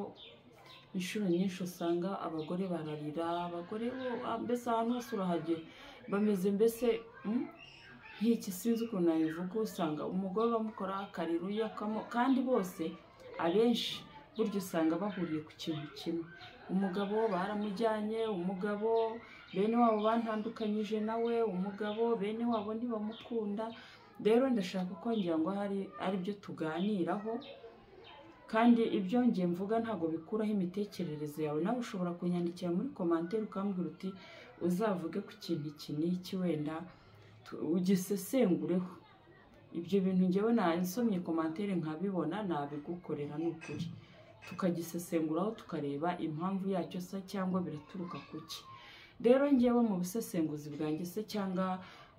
inshuro nyinshi usanga abagore bararira, abagore mbese ahantu hose urahagera bameze mbese nk'iki, sinzi ukuntu nabivuga. Usanga umugore bamukora akarira uyu kandi bose abenshi burya usanga bahuriye ku kintu kimwe. Umugabo baramujyanye, umugabo bene wabo bantandukanyije nawe, umugabo bene wabo ntibamukunda. Rero ndashaka ko ngira ngo ari byo tuganiraho, kandi ibyo ngiye mvuga ntabwo bikuraho imitekerereze yawe. Nawe ushobora kunyandikira muri commentaire ukambwira uti uzavuge ku kintu iki n'iki, wenda ugisesengureho. Ibyo bintu ngewe nasomye commentaire nkabibona nabigukorera n'ukuri, tukagisesenguraho tukareba impamvu yacyo se cyangwa biraturuka kuki. Rero ngewe mu busesenguzi bwanjye se cyangwa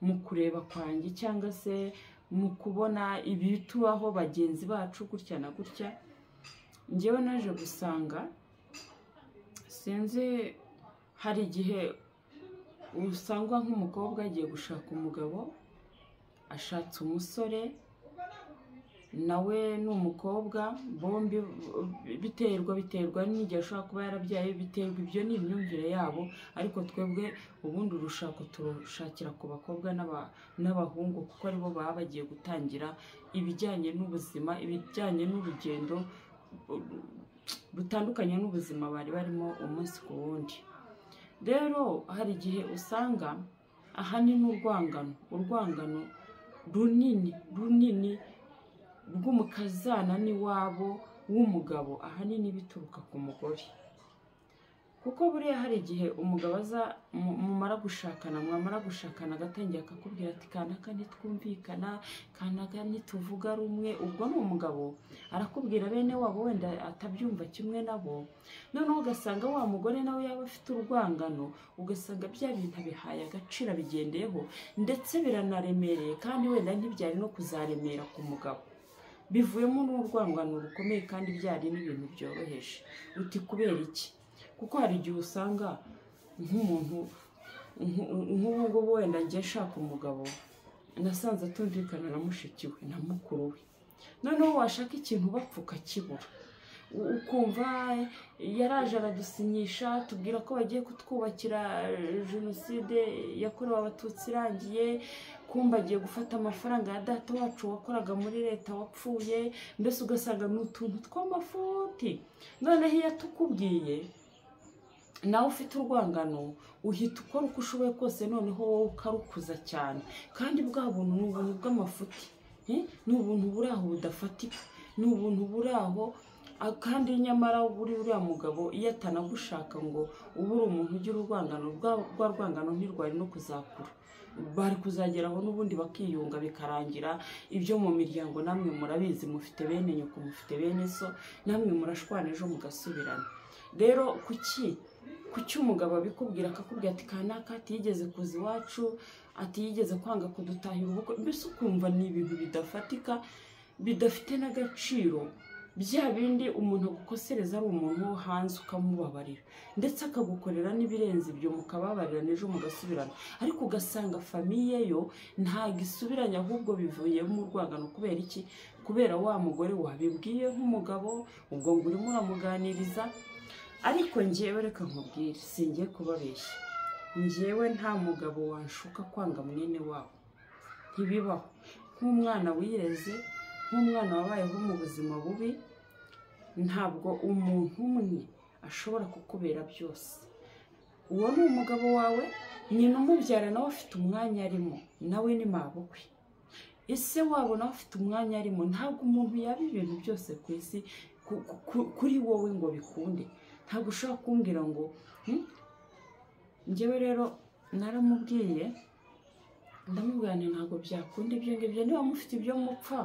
mu kureba kwanjye cyangwa se mu kubona ibitubaho bagenzi bacu gutya na gutya, ngewe naje gusanga sinzi, hari igihe usangwa nk'umukobwa agiye gushaka umugabo, ashatse umusore nawe ni umukobwa, bombi biterwa n'igihe ashobora kuba yarabyaye, biterwa, ibyo ni imyumvire yabo. Ariko twebwe ubundi urushako turushakira ku bakobwa n'abahungu, kuko aribo baba bagiye gutangira ibijyanye n'ubuzima, ibijyanye n'urugendo rutandukanye n'ubuzima bari barimo umunsi ku wundi. Rero hari igihe usanga ahanini urwangano runini rw'umukazana n'iwabo w'umugabo, ahanini bituruka ku mugore. Kuko buriya hari igihe umugabo aza mwamara gushakana agatangira akakubwira ati kanaka ntitwumvikana, kanaka ntituvuga rumwe. Ubwo ni umugabo arakubwira bene wabo wenda atabyumva kimwe nabo, noneho ugasanga wa mugore nawe yaba afite urwangano, ugasanga bya bintu abihaye agaciro abigendeyeho, ndetse biranaremereye, kandi wenda ntibyari no kuzaremera ku mugabo, bivuyemo n'urwangano rukomeye kandi byari n'ibintu byoroheje. Uti kubera iki? Kuko hari igihe usanga nk'umuntu nk'ubu wenda ngiye shaka umugabo, nasanze atumvikana na mushiki we na mukuru we, noneho washaka ikintu bapfuka kibura, ukumva yaraje aradusinyisha tubwira ko bagiye kutwubakira jenoside yakorewe abatutsi irangiye, kumba agiye gufata amafaranga ya data wacu wakoraga muri leta wapfuye, mbese ugasanga ni utuntu tw'amafuti. Noneho iyo atukubwiye nawe ufite urwangano, uhita ukora uko ushoboye kose, noneho wowe ukarukuza cyane. Kandi bwa buntu ni ubuntu bw'amafuti, ni ubuntu buri aho budafatika, ni ubuntu buri aho. Kandi nyamara uriya mugabo iyo atanagushaka ngo ubu uri umuntu ugira urwangano, rwa rwangano ntirwari no kuzakura, bari kuzageraho n'ubundi bakiyunga bikarangira. Ibyo mu miryango namwe murabizi, mufite bene nyoko, mufite bene so, namwe murashwana ejo mugasubirana. Rero kuki umugabo abikubwira akakubwira ati kanaka atiyigeze kuza iwacu, atiyigeze kwanga kudutahira ubukwe, mbese ukumva ni ibintu bidafatika, bidafite n'agaciro, bya bindi umuntu agukosereza ari umuntu wo hanze ukamubabarira ndetse akagukorera n'ibirenze ibyo mukababarira n'ejo mugasubirana, ariko ugasanga famiye yo ntago isubiranye ahubwo bivuye mu rwangano. Kubera iki? Kubera wa mugore wabibwiye nk'umugabo, ubwo ngo urimo uramuganiriza. Ariko njyewe reka nkubwire, singiye kubabeshya, njyewe nta mugabo wanshuka kwanga mwene wabo, ntibibaho. Nk'umwana wireze, nk'umwana wabayeho mu buzima bubi, ntabwo umuntu umwe ashobora kukubera byose. Uwo ni umugabo wawe, nyina umubyara nawe afite umwanya arimo, nawe ni mabukwe. Ese wabo nawe afite umwanya arimo. Ntabwo umuntu yaba ibintu byose ku isi kuri wowe ngo bikunde. Ntabwo ushobora kumbwira ngo njyewe rero naramubwiye, ndamubwira ntabwo byakunda ibyo ngibyo, niba mufite ibyo mupfa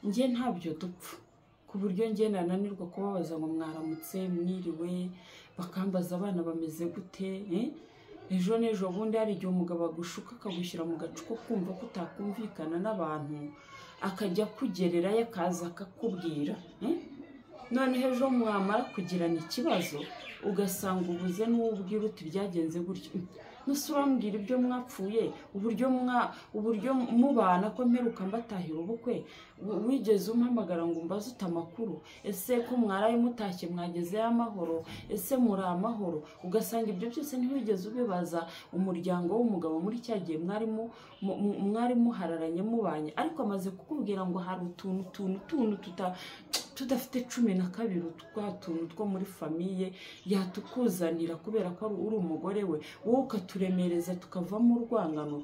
njye ntabyo dupfa, ku buryo njye nananirwa kubabaza ngo mwaramutse mwiriwe, bakambaza abana bameze gute. Ejo n'ejo bundi hari igihe umugabo agushuka akagushyira mu gacuko kumva ko utakumvikana n'abantu, akajya kugererayo akaza akakubwira, noneho ejo mwamara kugirana ikibazo ugasanga ubuze n'uwubwira uti byagenze gutyo. Nuse urambwira ibyo mwapfuye, uburyo mubana ko mperuka mbatahira ubukwe, wigeze umpamagara ngo mbaze utamakuru, ese ko mwaraye mutashye mwagezeyo amahoro, ese muri amahoro. Ugasanga ibyo byose ntiwigeze ubibaza umuryango w'umugabo muri cya gihe mwari muhararanye mubanye, ariko amaze kukubwira ngo hari utuntu tudafite 12 twa tuntu two muri famiye yatukuzanira kubera ko uri umugore we, wowe ukaturemereza tukavamo urwangano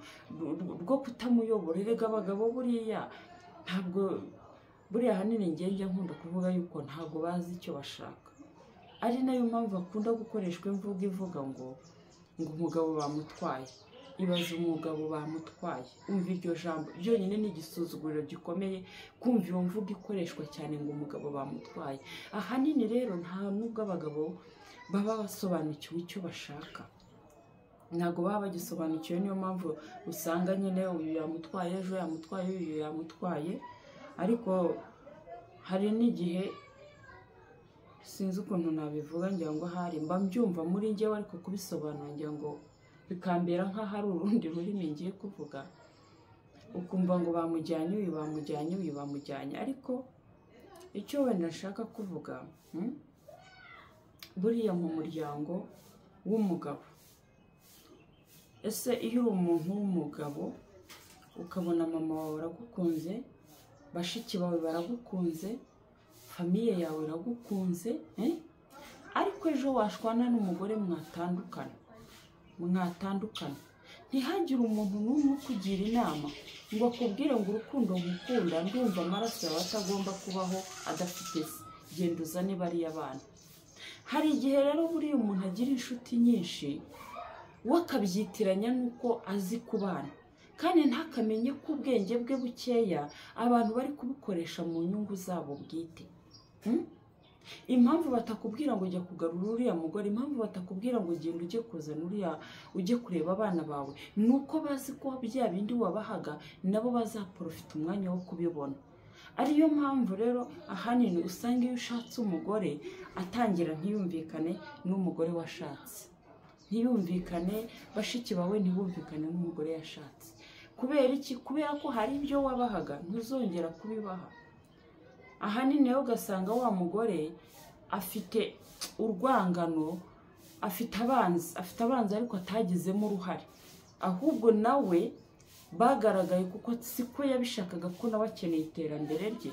rwo kutamuyobora. Erega abagabo buriya ntabwo, buriya hanini njye nkunda kuvuga yuko ntabwo bazi icyo bashaka, ari nayo mpamvu akunda gukoreshwa imvugo ivuga ngo umugabo bamutwaye. Ibaze umugabo bamutwaye, umva iryo jambo byonyine ni igisuzuguriro gikomeye kumva iyo mvugo ikoreshwa cyane ngo umugabo bamutwaye. Ahanini rero nta nubwo abagabo baba basobanukiwe icyo bashaka, ntabwo baba bagisobanukiwe. Niyo mpamvu usanga nyine uyu yamutwaye, ejo yamutwaye, uyu yamutwaye. Ariko hari n'igihe sinzi ukuntu nabivuga, ngira ngo hari mba mbyumva muri njyewe, ariko kubisobanura ngira ngo bikambera nk'aho ari urundi rurimi ngiye kuvuga, ukumva ngo bamujyanye uyu, bamujyanye uyu, bamujyanye. Ariko icyo wenda nshaka kuvuga, buriya mu muryango w'umugabo, ese iyo uri umuntu w'umugabo ukabona mama wawe aragukunze, bashiki bawe baragukunze, famiye yawe iragukunze, ariko ejo washwana n'umugore mwatandukana, ntihagire umuntu n'umwe ukugira inama ngo akubwire ngo urukundo ngukunda, ndumva amaraso yawe atagomba kubaho adafite se, genda uzane bariya bana. Hari igihe rero buriya umuntu agira inshuti nyinshi, we akabyitiranya n'uko azi kubana, kandi ntakamenye ko ubwenge bwe bukeya abantu bari kubukoresha mu nyungu zabo bwite. Impamvu batakubwira ngo ujya kugarura uriya mugore, impamvu batakubwira ngo genda ujye kuzana uriya, ujye kureba abana bawe, nuko bazi ko bya bindi wabahaga nabo bazaprofita umwanya wo kubibona. Ariyo mpamvu rero ahanini usanga iyo ushatse umugore atangira ntiyumvikane n'umugore washatse, ntiyumvikane bashiki bawe ntibumvikane n'umugore yashatse. Kubera iki? Kubera ko hari ibyo wabahaga ntuzongera kubibaha. Ahanini rero ugasanga wa mugore afite urwangano, afite abanzi ariko atagizemo uruhare, ahubwo nawe bagaragaye kuko siko yabishakaga, ko nawe akeneye iterambere rye.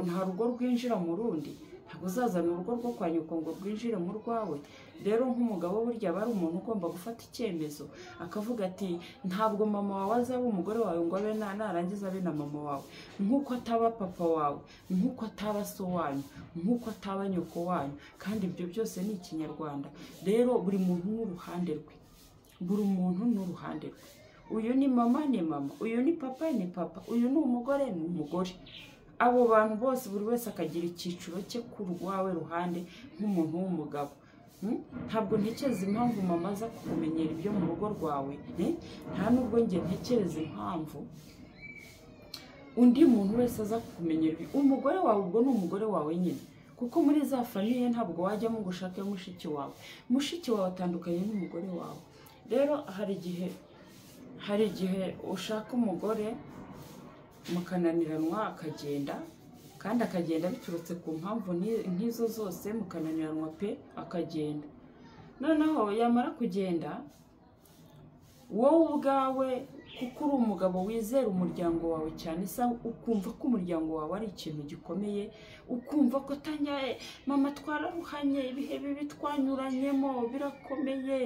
Nta rugo rwinjira mu rundi, ntabwo uzazana urugo rwo kwa nyoko ngo rwinjire mu rwawe. Rero nk'umugabo burya aba ari umuntu ugomba gufata icyemezo akavuga ati ntabwo mama wawe azaba umugore wawe ngo abe narangiza abe na mama wawe, nk'uko ataba papa wawe, nk'uko ataba so wanyu, nk'uko ataba nyoko wanyu. Kandi ibyo byose ni ikinyarwanda. Rero buri muntu n'uruhande rwe, buri muntu n'uruhande rwe. Uyu ni mama, ni mama, uyu ni papa, ni papa, uyu ni umugore, ni umugore. Abo bantu bose buri wese akagira icyiciro cye ku rwawe ruhande nk'umuntu w'umugabo. Ntabwo ntekereza impamvu mama aza kukumenyera ibyo mu rugo rwawe, nta nubwo njye ntekereza impamvu undi muntu wese aza kukumenyera umugore wawe ubwo ni umugore wawe nyine, kuko muri za famiye ntabwo wajyamo ngo ushake mushiki wawe atandukanye n'umugore wawe. rero hari igihe ushaka umugore mukananiranwa akagenda, kandi akagenda biturutse ku mpamvu nk'izo zose, mukananiranwa pe akagenda. noneho yamara kugenda, wowe ubwawe kuko uri umugabo wizera umuryango wawe cyane, ukumva ko umuryango wawe ari ikintu gikomeye, ukumva ko mama twararuhanye, ibihe bibi twanyuranyemo birakomeye,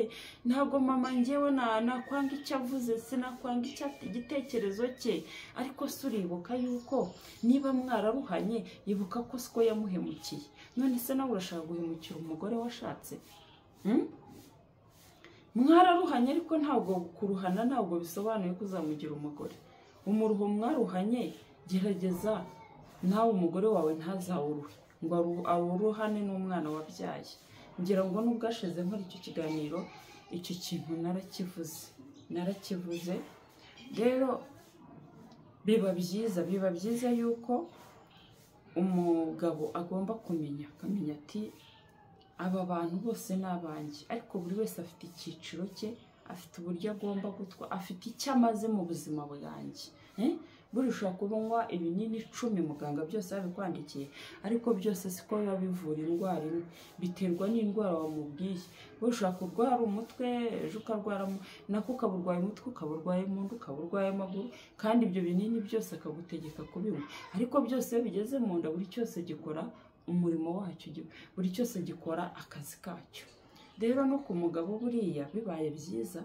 ntabwo mama ngewe nakwanga icyo avuze, sinakwanga igitekerezo cye, ariko se uribuka yuko niba mwararuhanye ibuka ko siko yamuhemukiye. none se nawe urashaka guhemukira umugore washatse? mwararuhanye, ariko ntabwo kuruhana ntabwo bisobanuye ko uzamugira umugore. umuruho mwaruhanye, gerageza nawe umugore wawe ntazawuruhe ngo awuruhane n'umwana wabyaye. ngira ngo n'ubwashize nkora icyo kiganiro, icyo kintu narakivuze. rero biba byiza yuko umugabo agomba akamenya ati aba bantu bose ni abanjye, ariko buri wese afite icyiciro cye, afite uburyo agomba gutwara, afite icyo amaze mu buzima bwanjye. buri ushobora kunywa ibinini 10 muganga byose yabikwandikiye, ariko byose siko biba bivura indwara imwe, biterwa n'indwara wamubwiye. buri ushobora kurwara umutwe, ejo ukarwara nako ukaburwaye umutwe, ukaburwaye mu nda, ukaburwaye amaguru, kandi ibyo binini byose akagutegeka kubinywa, ariko byose iyo bigeze mu nda buri cyose gikora umurimo wacyo, buri cyose gikora akazi kacyo. rero no ku mugabo buriya bibaye byiza,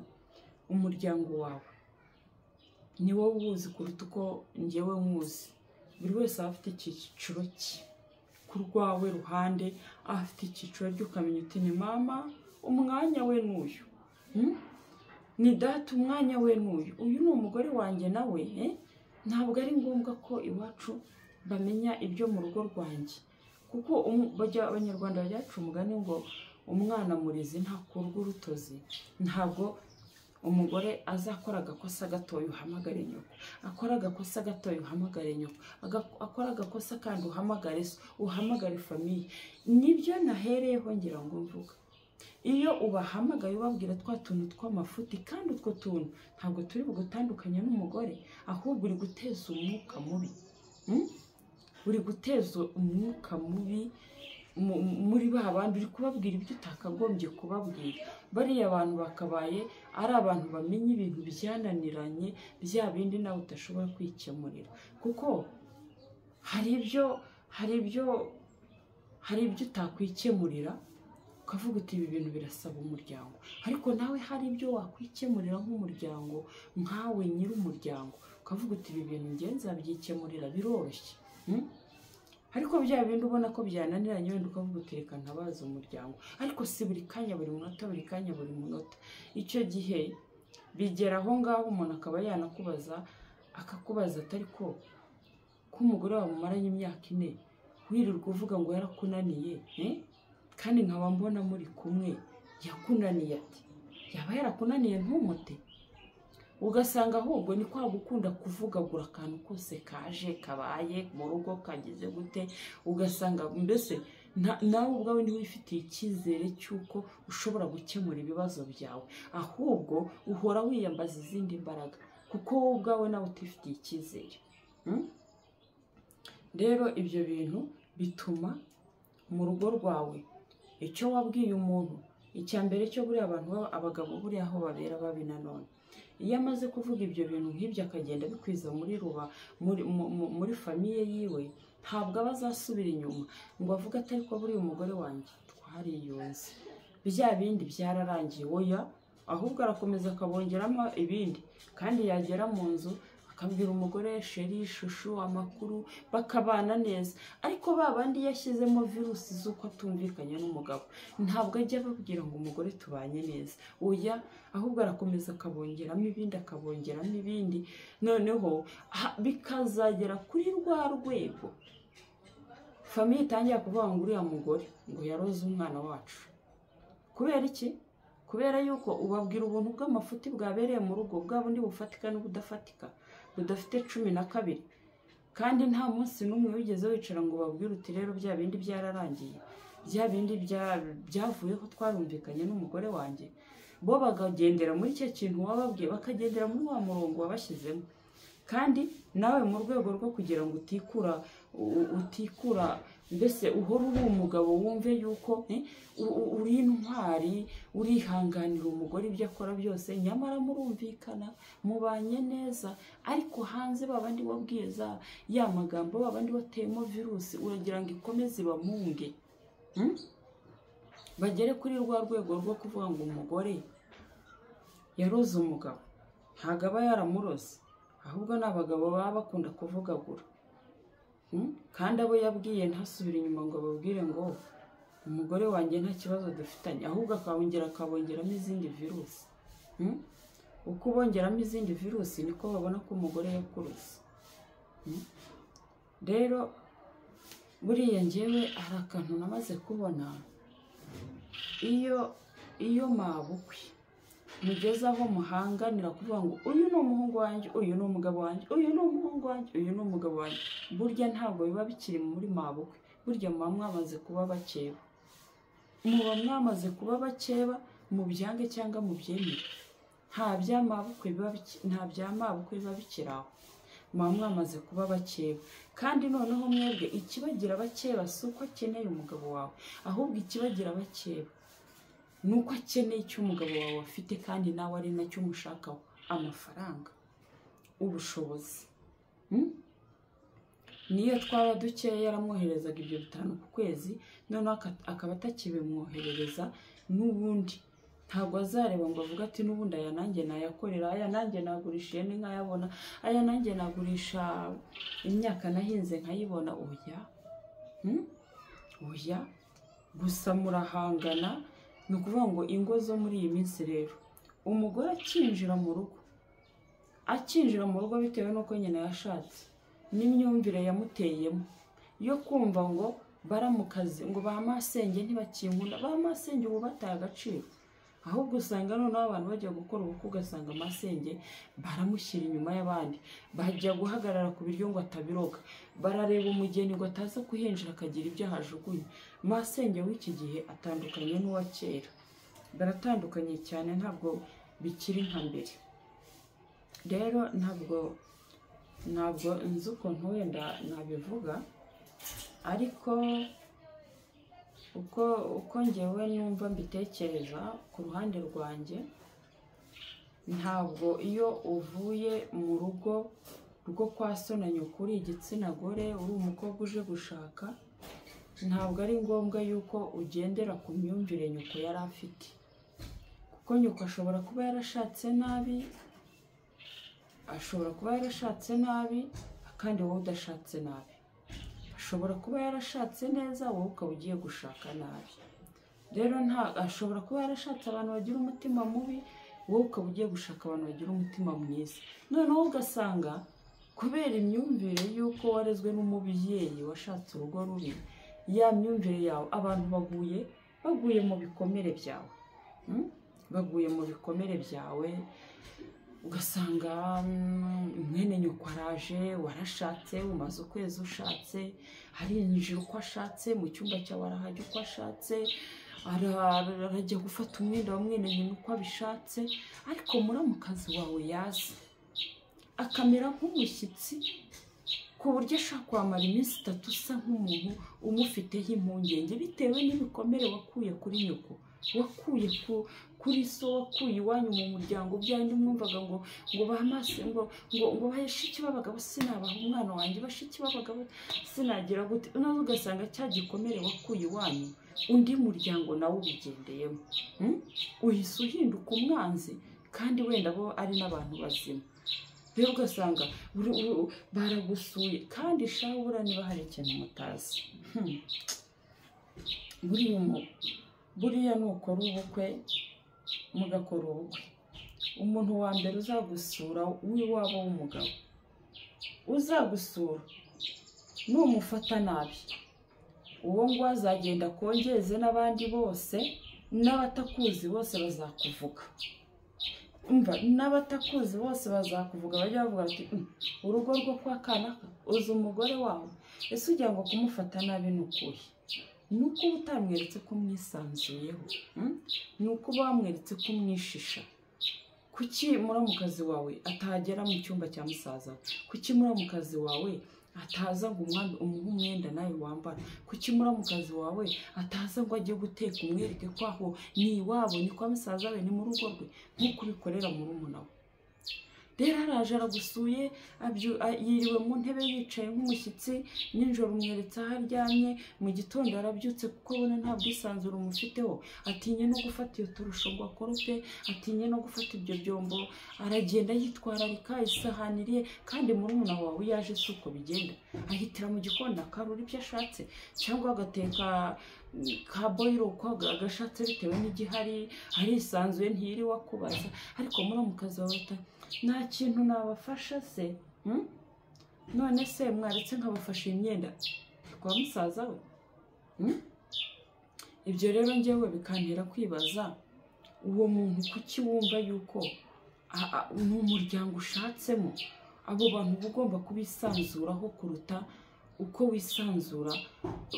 umuryango wawe ni wowe uwuzi kuruta uko ngewe nkuzi. buri wese aba afite icyiciro cye, ku rwawe ruhande afite icyiciro rye, ukamenya uti ni mama umwanya we n'uyu, ni data umwanya we n'uyu, uyu ni umugore wanjye nawe. ntabwo ari ngombwa ko iwacu bamenya ibyo mu rugo rwanjye, kuko abanyarwanda bajyaca umugani ngo umwana murizi ntakurwa urutozi. ntabwo umugore azakora agakosa gatoya uhamagare nyoko, akora agakosa gatoya uhamagare nyoko, akora agakosa kandi uhamagare so, uhamagare famiye. nibyo nahereyeho ngira ngo mvuga, iyo ubahamagaye ubabwira twa tuntu tw'amafuti, kandi utwo tuntu ntabwo turi bugutandukanye n'umugore, ahubwo uri guteza umwuka mubi, uri guteza umwuka mubi muri ba bandi, uri kubabwira ibyo utakagombye kubabwira. bariya abantu bakabaye ari abantu bamenya ibintu byananiranye, bya bindi nawe udashobora kwikemurira, kuko hari ibyo utakwikemurira ukavuga uti ibi bintu birasaba umuryango, ariko nawe hari ibyo wakwikemurira nk'umuryango, nkawe nyir'umuryango, ukavuga uti ibi bintu ngenzi nzabyikemurira biroroshye. ariko bya bindi ubona ko byananiranye, wenda ukavuga uti reka ntabaza umuryango, ariko si buri kanya buri munota. icyo gihe bigera aho ngaho umuntu akaba yanakubaza, akakubaza atari ko umugore wawe mumaranye imyaka 4 wirirwa uvuga ngo yarakunaniye, kandi nkaba mbona muri kumwe, yakunaniye ati? yaba yarakunaniye ntumute? ugasanga ahubwo ni kwa gukunda kuvugagura akantu kose kaje kabaye mu rugo kagize gute, ugasanga mbese nawe ubwawe ntiwifitiye icyizere cy'uko ushobora gukemura ibibazo byawe, ahubwo uhora wiyambaza izindi mbaraga, kuko wowe ubwawe nawe utifitiye icyizere. rero ibyo bintu bituma mu rugo rwawe icyo wabwiye umuntu, icya mbere cyo buriya abantu abagabo buriya aho babera babi nanone, iyo amaze kuvuga ibyo bintu nk'ibyo akagenda bikwiza muri famiye yiwe, ntabwo aba azasubira inyuma ngo avuge atari ko buriya umugore wanjye twariyunze, bya bindi byararangiye. oya, ahubwo arakomeza akabongeramo ibindi, kandi yagera mu nzu akabwira umugore sheri, shushu, amakuru, bakabana neza. ariko babandi yashyizemo virusi z'uko atumvikanye n'umugabo, ntabwo ajya ababwira ngo umugore tubanye neza. oya, ahubwo arakomeza akabongeramo ibindi, noneho bikazagera kuri rwa rwego famiye itangira kuvuga ngo uriya mugore ngo yaroze umwana wacu. kubera iki? kubera yuko ubabwira ubuntu bw'amafuti bwabereye mu rugo, bwa bundi bufatika n'ubudafatika, budafite 12. kandi nta munsi n'umwe wigeze wicara ngo babwire uti rero bya bindi byararangiye, bya bindi byavuyeho twarumvikanye n'umugore wanjye. Bo bakagendera muri icyo kintu wababwiye, bakagendera muri wa murongo wabashyizemo. Kandi nawe mu rwego rwo kugira ngo utikura mbese uhora uri umugabo wumve yuko uri intwari, urihanganira umugore ibyo akora byose, nyamara murumvikana, mubanye neza, ariko hanze babandi wabwiza ya magambo, babandi wateyemo virusi, uragira ngo ikomeze bamunge, bagere kuri rwa rwego rwo kuvuga ngo umugore yaroze umugabo. Ntabwo aba yaramuroze, ahubwo ni abagabo baba bakunda kuvugagura. Kandi abo yabwiye ntasubire inyuma ngo babwire ngo umugore wanjye nta kibazo dufitanye, ahubwo akabongeramo izindi virusi. Uko ubongeramo izindi virusi niko babona ko umugore yakuruze. Rero buriya njyewe hari akantu namaze kubona, iyo mabukwe mugeze aho muhanganira kuvuga ngo uyu ni umuhungu wanjye, uyu ni umugabo wanjye, uyu ni umuhungu wanjye, uyu ni umugabo wanjye, burya ntabwo biba bikiri muri mabukwe, burya muba mwamaze kuba bakeba. Muba mwamaze kuba bakeba, mu byange cyangwa mu byemere. Nta bya mabukwe biba bikiri aho, muba mwamaze kuba bakeba. Kandi noneho mwebwe ikibagira bakeba si uko akeneye umugabo wawe, ahubwo ikibagira bakeba nuko akeneye icyo umugabo wawe afite, kandi nawe ari nacyo umushakaho: amafaranga, ubushobozi. Niyo twaba dukeya yaramwoherezaga ibyo 5 ku kwezi, noneho akaba atakibimwoherereza, n'ubundi ntabwo azareba ngo avuga ati n'ubundi aya nanjye nayakorera, aya nanjye nagurisha ihene nkayabona, aya nanjye nagurisha imyaka nahinze nkayibona. Oya, gusa murahangana. Ni ukuvuga ngo ingo zo muri iyi minsi rero, umugore akinjira mu rugo bitewe n'uko nyina yashatse, n'imyumvire yamuteyemo yo kumva ngo baramukazi, ngo ba masenge ntibakinkunda. Ba masenge ubu bataye agaciro, ahubwo usanga noneho abantu bajya gukora ubukwe, ugasanga masenge baramushyira inyuma y'abandi, bajya guhagarara ku biryo ngo atabiroga, barareba umugeni ngo ataza kuhinjira akagira ibyo ahajugunya. Masenge w'iki gihe atandukanye n'uwa kera, baratandukanye cyane, ntabwo bikiri nka mbere. Rero ntabwo nzi ukuntu wenda nabivuga, ariko uko njyewe numva mbitekereza ku ruhande rwanjye, ntabwo iyo uvuye mu rugo rwo kwa so na nyoko uri igitsina gore, uri umukobwa uje gushaka, ntabwo ari ngombwa yuko ugendera ku myumvire nyoko yari afite, kuko nyoko ashobora kuba yarashatse nabi, kandi wowe udashatse nabi. Ashobora kuba yarashatse neza, wowe ukaba ugiye gushaka nabi. Rero ashobora kuba yarashatse abantu bagira umutima mubi, wowe ukaba ugiye gushaka abantu bagira umutima mwiza. Noneho ugasanga kubera imyumvire y'uko warezwe n'umubyeyi washatse urugo rubi, ya myumvire yawe, abantu baguye mu bikomere byawe. Ugasanga mwene nyoko araje, warashatse, umaze ukwezi ushatse, arinjira uko ashatse, mu cyumba cyawe arahajya uko ashatse, arajya gufata umwenda wa mwene nyina uko abishatse, ariko muramukazi wawe yaza akamera nk'umushyitsi, ku buryo ashaka kwamara iminsi 3 usa nk'umuntu umufiteho impungenge, bitewe n'ibikomere wakuye kuri nyoko, wakuye kuri so, wakuye iwanyu mu muryango. Byandi mwumvaga ngo bamase ngo bashiki b'abagabo sinabaha umwana wanjye, bashiki b'abagabo sinagira gute. Nawe ugasanga cya gikomere wakuye iwanyu, undi muryango nawe ubigendeyemo, uhise uhinduka umwanzi, kandi wenda bo ari n'abantu bazima. Rero ugasanga baragusuye, kandi shabura niba hari ikintu mutazi, buriya nukora ubukwe, mugakora ubukwe, umuntu wa mbere uzagusura w'iwabo w'umugabo, uzagusura numufata nabi, uwo ngo azagenda kongeze n'abandi bose, n'abatakuzi bose bazakuvuga. umva n'abatakuzi bose bazakuvuga bajya bavuga ati urugo rwo kwa Kanaka uzi umugore wawe, ese ugira ngo kumufata nabi ni ukuhe? Ni uko uba utamweretse ko mwisanzuyeho, ni uko uba wamweretse ko umwishisha. Kuki muramukazi wawe atagera mu cyumba cya musaza we? Kuki muramukazi wawe ataza ngo umuhe umwenda nawe wambara? Kuki muramukazi wawe ataza ngo ajye guteka umwereke ko aho ni iwabo, ni kwa musaza we, ni mu rugo rwe, nk'uko ubikorera murumuna we? Rero araje aragusuye, yiriwe mu ntebe yicaye nk'umushyitsi, nijoro umweretse aho aryamye, mu gitondo arabyutse kuko abona nta bwisanzure umufiteho, atinye no gufata iyo turusho ngo akorope, atinye no gufata ibyo byombo, aragenda yitwararika isahani iriye. Kandi murumuna wawe yaje si uko bigenda, ahitira mu gikoni akarura ibyo ashatse, cyangwa agateka ka boyiro uko agashatse bitewe n'igihari, arisanzuye ntiyiriwe akubaza. Ariko muramukazi wawe nta kintu nabafasha se, none se mwaretse nkabafasha imyenda kwa musaza we? Ibyo rero njyewe bikantera kwibaza, uwo muntu kuki wumva yuko ni umuryango ushatsemo abo bantu uba ugomba kubisanzuraho kuruta uko wisanzura?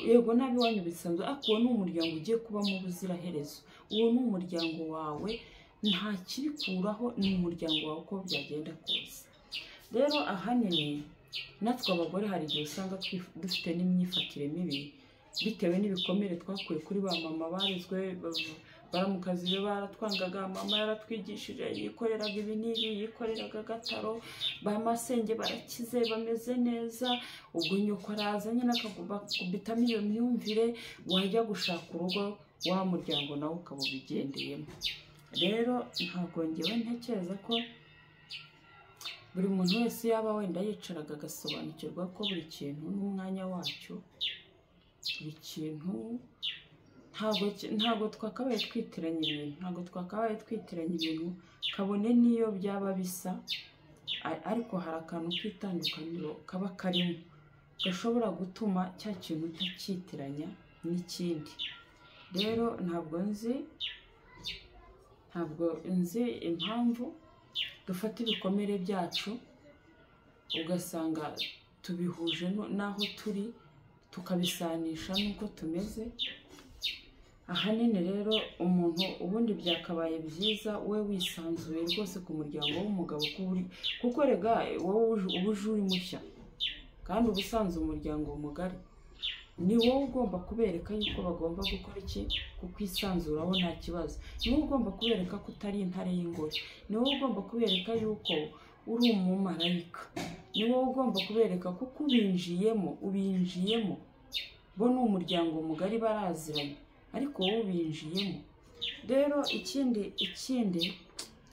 Yego nabi wanyu bisanzura, ariko uwo ni umuryango ugiye kubamo ubuziraherezo, uwo ni umuryango wawe, nta kibikuraho, ni umuryango wawe uko byagenda kose. Rero ahanini natwe abagore hari igihe usanga dufite n'imyifatire mibi bitewe n'ibikomere twakuye kuri ba mama barizwe, baramukazi be baratwangaga, mama yaratwigishije, yikoreraga ibi n'ibi, yikoreraga agataro, ba masenge barakize bameze neza, ubwo nyoko araza nyine akakubitamo iyo myumvire, wajya gushaka urugo wa muryango nawe ukaba ubigendeyemo. Rero ntabwo ngewe ntekereza ko buri muntu wese yaba wenda yicaraga agasobanukirwa ko buri kintu n'umwanya wacyo, buri kintu ntabwo twakabaye twitiranya ibintu, ntabwo twakabaye twitiranya ibintu kabone n'iyo byaba bisa, ariko hari akantu k'itandukaniro kaba karimo gashobora gutuma cya kintu utakitiranya n'ikindi. Rero ntabwo nzi impamvu dufata ibikomere byacu ugasanga tubihuje n'aho turi, tukabisanisha n'uko tumeze. Ahanini rero umuntu ubundi byakabaye byiza we wisanzuye rwose ku muryango w'umugabo, kuko rega wowe uba uje uri mushya, kandi ubusanzwe umuryango mugari ni wowe ugomba kubereka yuko bagomba gukora iki, kukwisanzuraho nta kibazo. Ni wowe ugomba kubereka ko utari intare y'ingore, ni wowe ugomba kubereka yuko uri umumarayika, ni wowe ugomba kubereka kuko ubinjiyemo. Bo ni umuryango mugari baraziranye, ariko wowe ubinjiyemo. Rero ikindi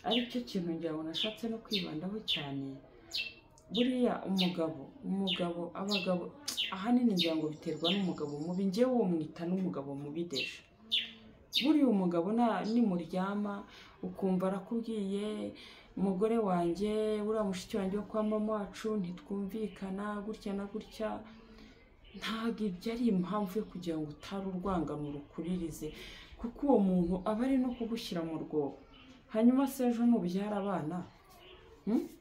aricyo kintu ngira ngo nashatse no kwibandaho cyane, buriya abagabo ahanini ngira ngo biterwa n'umugabo mubi. Njyewe uwo mwita n'umugabo mubi deje. Buriya umugabo nimuryama ukumva arakubwiye, umugore wanjye uriya mushiki wanjye wo kwa mama wacu ntitwumvikana gutya na gutya, ntabwo ibyo ari impamvu yo kugira ngo utari urwangano rukuririze, kuko uwo muntu aba ari no kugushyira mu rwobo. Hanyuma se ejo nubyara abana,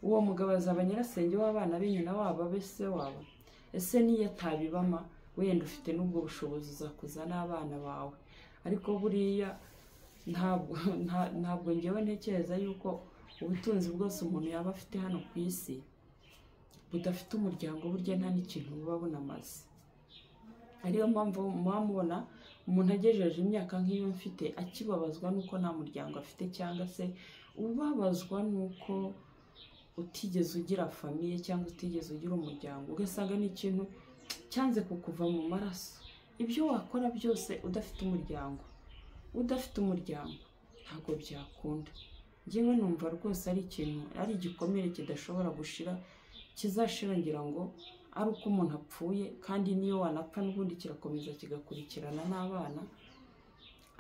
uwo mugabo azaba nyirasenge w'abana be, nyina wabo abe se wabo. Ese niyo atabibama wenda ufite n'ubwo bushobozi uzakuza n'abana bawe, ariko buriya ntabwo ngewe ntekereza yuko ubutunzi bwose umuntu yaba afite hano ku isi budafite umuryango, burya nta n'ikintu buba bunamaze. Ariyo mpamvu mubona umuntu agejeje imyaka nk'iyo mfite akibabazwa nuko nta muryango afite, cyangwa se ubabazwa nuko utigeze ugira famiye cyangwa utigeze ugira umuryango, ugasanga ni ikintu cyanze kukuva mu maraso. Ibyo wakora byose udafite umuryango ntabwo byakunda. Njyewe numva rwose ari ikintu, ari igikomere kidashobora gushira, kizashira ngira ngo ari uko umuntu apfuye, kandi niyo wanapfa n'ubundi kirakomeza kigakurikirana n'abana.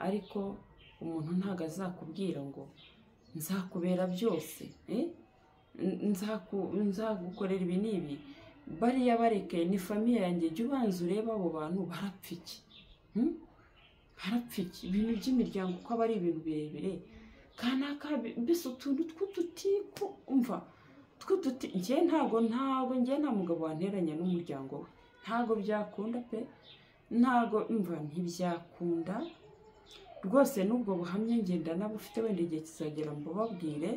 Ariko umuntu ntabwo azakubwira ngo nzakubera byose, nzagukorera ibi n'ibi. Bariya barekeye ni famiye yanjye, jya ubanza urebe abo bantu barapfa iki, ibintu by'imiryango uko aba ari ibintu birebire, kanaka mbese utuntu tw'udutiku umva tw'uduti njye ntabwo njye nta mugabo wanteranya n'umuryango we ntabwo byakunda pe ntabwo umva ntibyakunda rwose n'ubwo buhamya ngenda nabufite wenda igihe kizagera mbabwire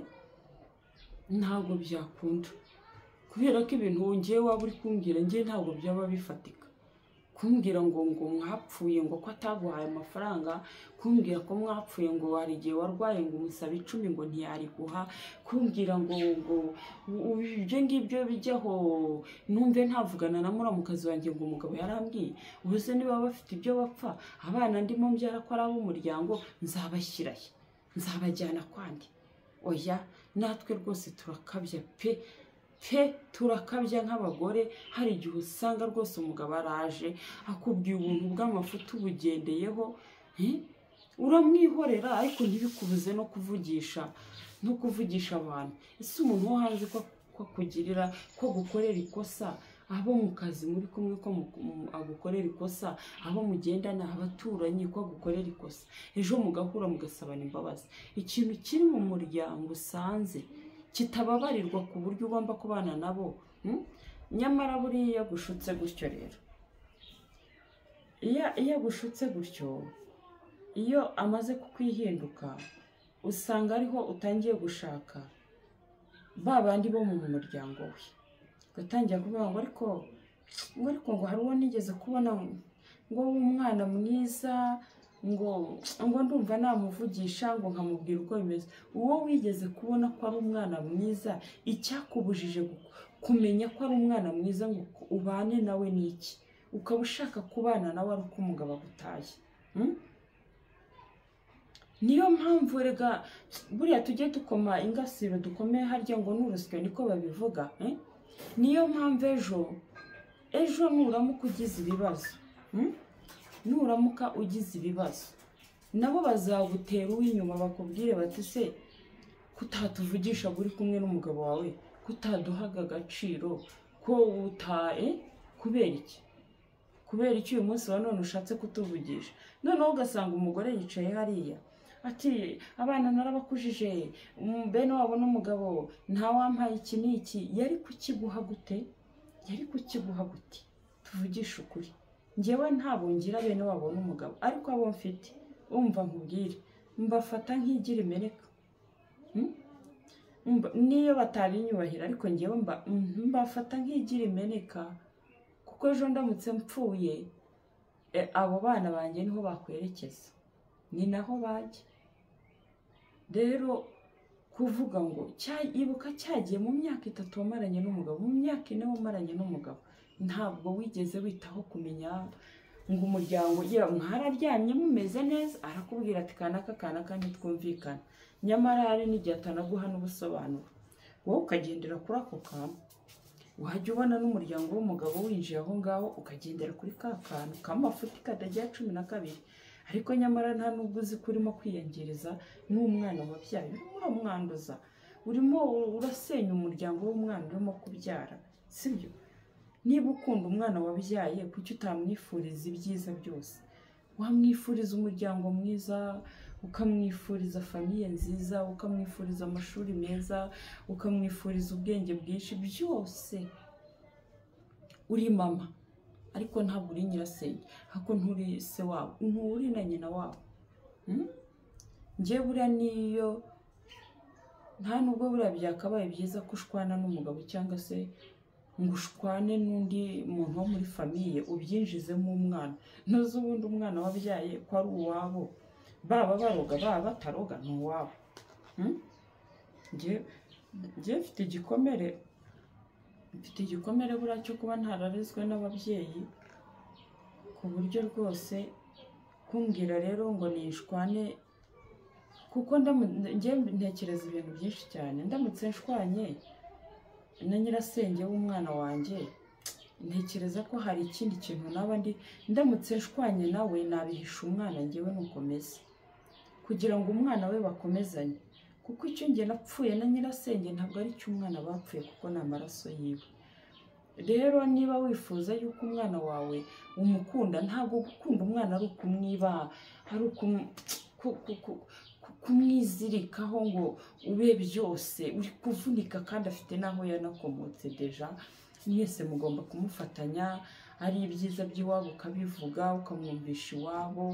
ntabwo byakunda kubera ko ibintu ngiye waba uri kumbwira njye ntabwo byaba bifatika kumbwira ngo mwapfuye ngo ko ataguhaye amafaranga kumbwira ko mwapfuye ngo wari igihe warwaye ngo umusabe 10 ngo ntiyari guha kumbwira ngo ibyo ngibyo bijyaho numve ntavugana na muramukazi wanjye ngo umugabo yarambwiye ubuse niba bafite ibyo bapfa abana ndimo mbyara ko ari umuryango nzabashyirahe nzabajyana kwandi oya natwe rwose turakabya pe turakabya nk'abagore hari igihe usanga rwose umugabo araje akubwiye ubuntu bw'amafuta ubugendeyeho uramwihorera ariko ntibikubuze no kuvugisha abantu ese umuntu wo hanze ko kugirira ko gukorera ikosa abo mu kazi muri kumwe ko agukorera ikosa abo mugendana abaturanyi ko agukorera ikosa ejo mugahura mugasabana imbabazi ikintu kiri mu muryango usanze kitababarirwa ku buryo ugomba kubana nabo nyamara buriya gushutse gutyo rero iyo gushutse gutyo iyo amaze kukwihinduka usanga ariho utangiye gushaka babandi bo mu muryango we gatangira kuvuga ngo ariko hari uwo nigeze kubona ngo umwana mwiza ngo ndumva namuvugisha ngo nkamubwira uko bimeze uwo wigeze kubona ko ari umwana mwiza icyakubujije kumenya ko ari umwana mwiza ngo ubane nawe niki ukaba ushaka kubana nawe ari uko umugabo agutaye niyo mpamvu rega buriya tujye dukoma ingasiro dukomeye harya ngo n'urusyo niko babivuga niyo mpamvu ejo nuramuka ugize ibibazo nuramuka ugize ibibazo nabo bazagutera uw'inyuma bakubwire bati se kutatuvugisha uri kumwe n'umugabo wawe kutaduhaga agaciro ko utae kubera iki uyu munsi wa none ushatse kutuvugisha noneho ugasanga umugore yicaye hariya ati abana narabakujije bene wabo n'umugabo nta wampaye iki n'iki yari kukiguha gute tuvugisha ukuri njyewe ntabwo ngira bene wabo n'umugabo ariko abo mfite umva nkubwire mbafata nk'igira imeneka niyo batabinyubahira ariko njyewe mbafata nk'igira imeneka kuko ejo ndamutse mpfuye abo bana banjye niho bakwerekeza ni naho bajya rero kuvuga ngo ibuka cyagiye mu myaka 3 wamaranye n'umugabo mu myaka 4 wamaranye n'umugabo ntabwo wigeze witaho kumenya ngo umuryango mwararyamye mumeze neza arakubwira ati kanaka ntitwumvikana nyamara hari n'igihe atanaguha n'ubusobanuro wowe ukagendera kuri ako kantu wajya ubona n'umuryango w'umugabo winjiye aho ngaho ukagendera kuri ka kantu k'amafuti katagira 12 ariko nyamara nta nubwo uzi kurimo kwiyangiriza n'umwana wabyaye urimo uramwanduza urimo urasenya umuryango w'umwana urimo kubyara sibyo niba ukunda umwana wabyaye kuki utamwifuriza ibyiza byose wamwifuriza umuryango mwiza ukamwifuriza famiye nziza ukamwifuriza amashuri meza ukamwifuriza ubwenge bwinshi byose uri mama ariko ntabwo uri nyirasenge hako nturi se wabo nturi na nyina wabo njye buriya niyo nta nubwo buriya byakabaye byiza ko ushwana n'umugabo cyangwa se ngo ushwane n'undi muntu wo muri famiye ubyinjizemo umwana ntuzi ubundi umwana wabyaye ko ari uwabo baba baroga baba bataroga ni uwabo njye mfite igikomere buriya cyo kuba ntararezwe n'ababyeyi ku buryo rwose kumbwira rero ngo nishwane kuko njye ntekereza ibintu byinshi cyane ndamutse nshwanye na nyirasenge w'umwana wanjye ntekereza ko hari ikindi kintu naba ndamutse nshwanye nawe nabihisha umwana njyewe nukomeze kugira ngo umwana we bakomezanye kuko icyo njye napfuye na nyirasenge ntabwo ari cyo umwana bapfuye kuko ni amaraso yiwe rero niba wifuza yuko umwana wawe umukunda ntabwo gukunda umwana ari ukumwiba ari kumwizirikaho ngo ube byose, uri kuvunika kandi afite n'aho yanakomotse deja. Mwese mugomba kumufatanya, ari ibyiza by'iwabo ukabivuga, ukamwumvisha iwabo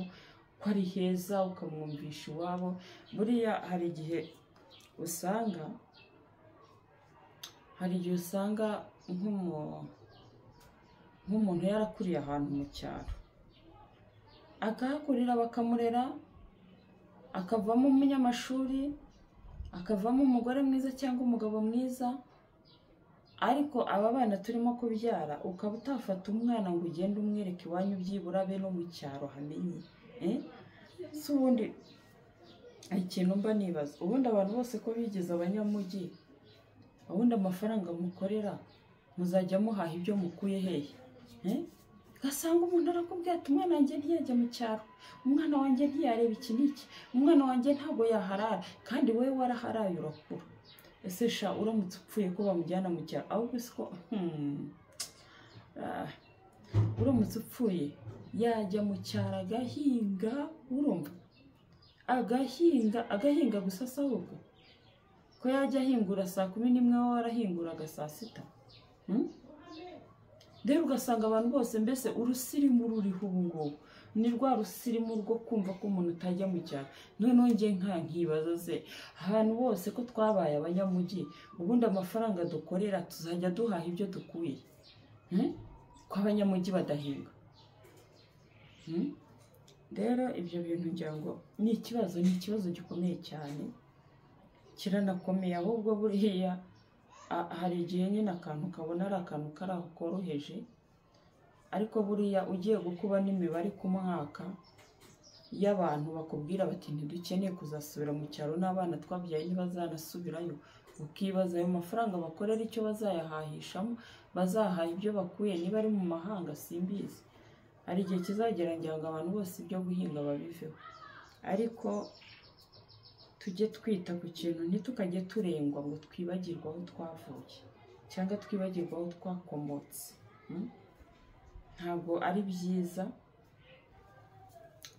ko ari heza, ukamwumvisha iwabo. Buriya hari igihe usanga nk'umuntu yarakuriye ahantu mu cyaro, akahakurira bakamurera, akavamo umunyamashuri, akavamo umugore mwiza cyangwa umugabo mwiza, ariko aba bana turimo kubyara ukaba utafata umwana ngo ugende umwereke iwanyu byibura be no mu cyaro hamenye. Si ubundi ikintu mba nibaza, ubundi abantu bose ko bigize abanyamujyi, ubundi amafaranga mukorera muzajya muhaha ibyo mukuye hehe? Gasanga umuntu arakubwira ati umwana wanjye ntiyajya mu cyaro, umwana wanjye ntiyareba iki n'iki, umwana wanjye ntabwo yaharara, kandi wowe waraharaye urakura. Ese sha uramutse upfuye ko bamujyana mu cyaro, ahubwo siko uramutse upfuye yajya mu cyaro agahinga, urumva? Agahinga gusa se ahubwo ko yajya ahingura saa 11 wowe warahinguraga saa 6. Rero ugasanga abantu bose mbese urusirimu ruriho ubu ngubu ni rwa rusirimu rwo kumva ko umuntu utajya mu cyaro. Noneho njye nkibaza se ahantu bose ko twabaye abanyamujyi, ubundi amafaranga dukorera tuzajya duhaha ibyo dukuye ko abanyamujyi badahinga? Rero ibyo bintu ngira ngo ni ikibazo gikomeye cyane, kiranakomeye. Ahubwo buriya hari igihe nyine akantu kabona ari akantu kari aho koroheje, ariko buriya ugiye gukuba n'imibare ku mwaka y'abantu bakubwira bati ntidukeneye kuzasubira mu cyaro, n'abana twabyaye ntibazanasubirayo, ukibaza ayo mafaranga bakorera icyo bazayahahishamo, bazahaha ibyo bakuye niba ari mu mahanga simbizi. Hari igihe kizagera ngira ngo abantu bose ibyo guhinga babiveho, ariko tujye twita ku kintu, ntitukajye turengwa ngo twibagirwe aho twavuye cyangwa twibagirwe aho twakomotse. Ntabwo ari byiza,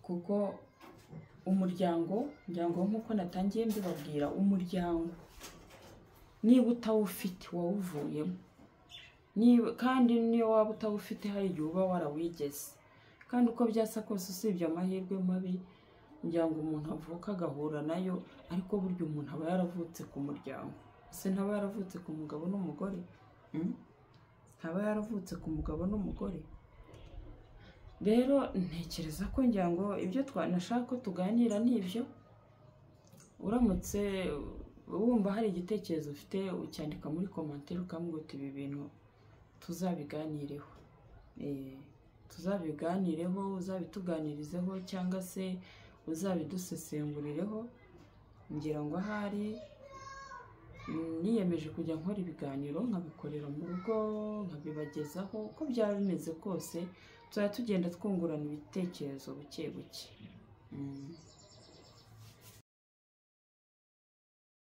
kuko umuryango nk'uko natangiye mbibabwira, umuryango niba utawufite wawuvuyemo, kandi niyo waba utawufite hari igihe uba warawigeze. Kandi uko byasa kose usibye amahirwe mabi ngira ngo umuntu avuka agahura nayo, ariko burya umuntu aba yaravutse ku muryango. Ese ntaba yaravutse ku mugabo n'umugore? Ntaba yaravutse ku mugabo n'umugore? Rero ntekereza ko ngira ngo ibyo twanashaka ko tuganira n'ibyo. Uramutse wumva hari igitekerezo ufite ucyandika muri commentaire ukambwira uti ibi bintu tuzabiganireho. Tuzabiganireho, uzabituganirizeho cyangwa se uzabidusesengurireho. Ngira ngo ahari niyemeje kujya nkora ibiganiro nkabikorera mu rugo, nkabibagezaho uko byaba bimeze kose, tuzajya tugenda twungurana ibitekerezo buke buke.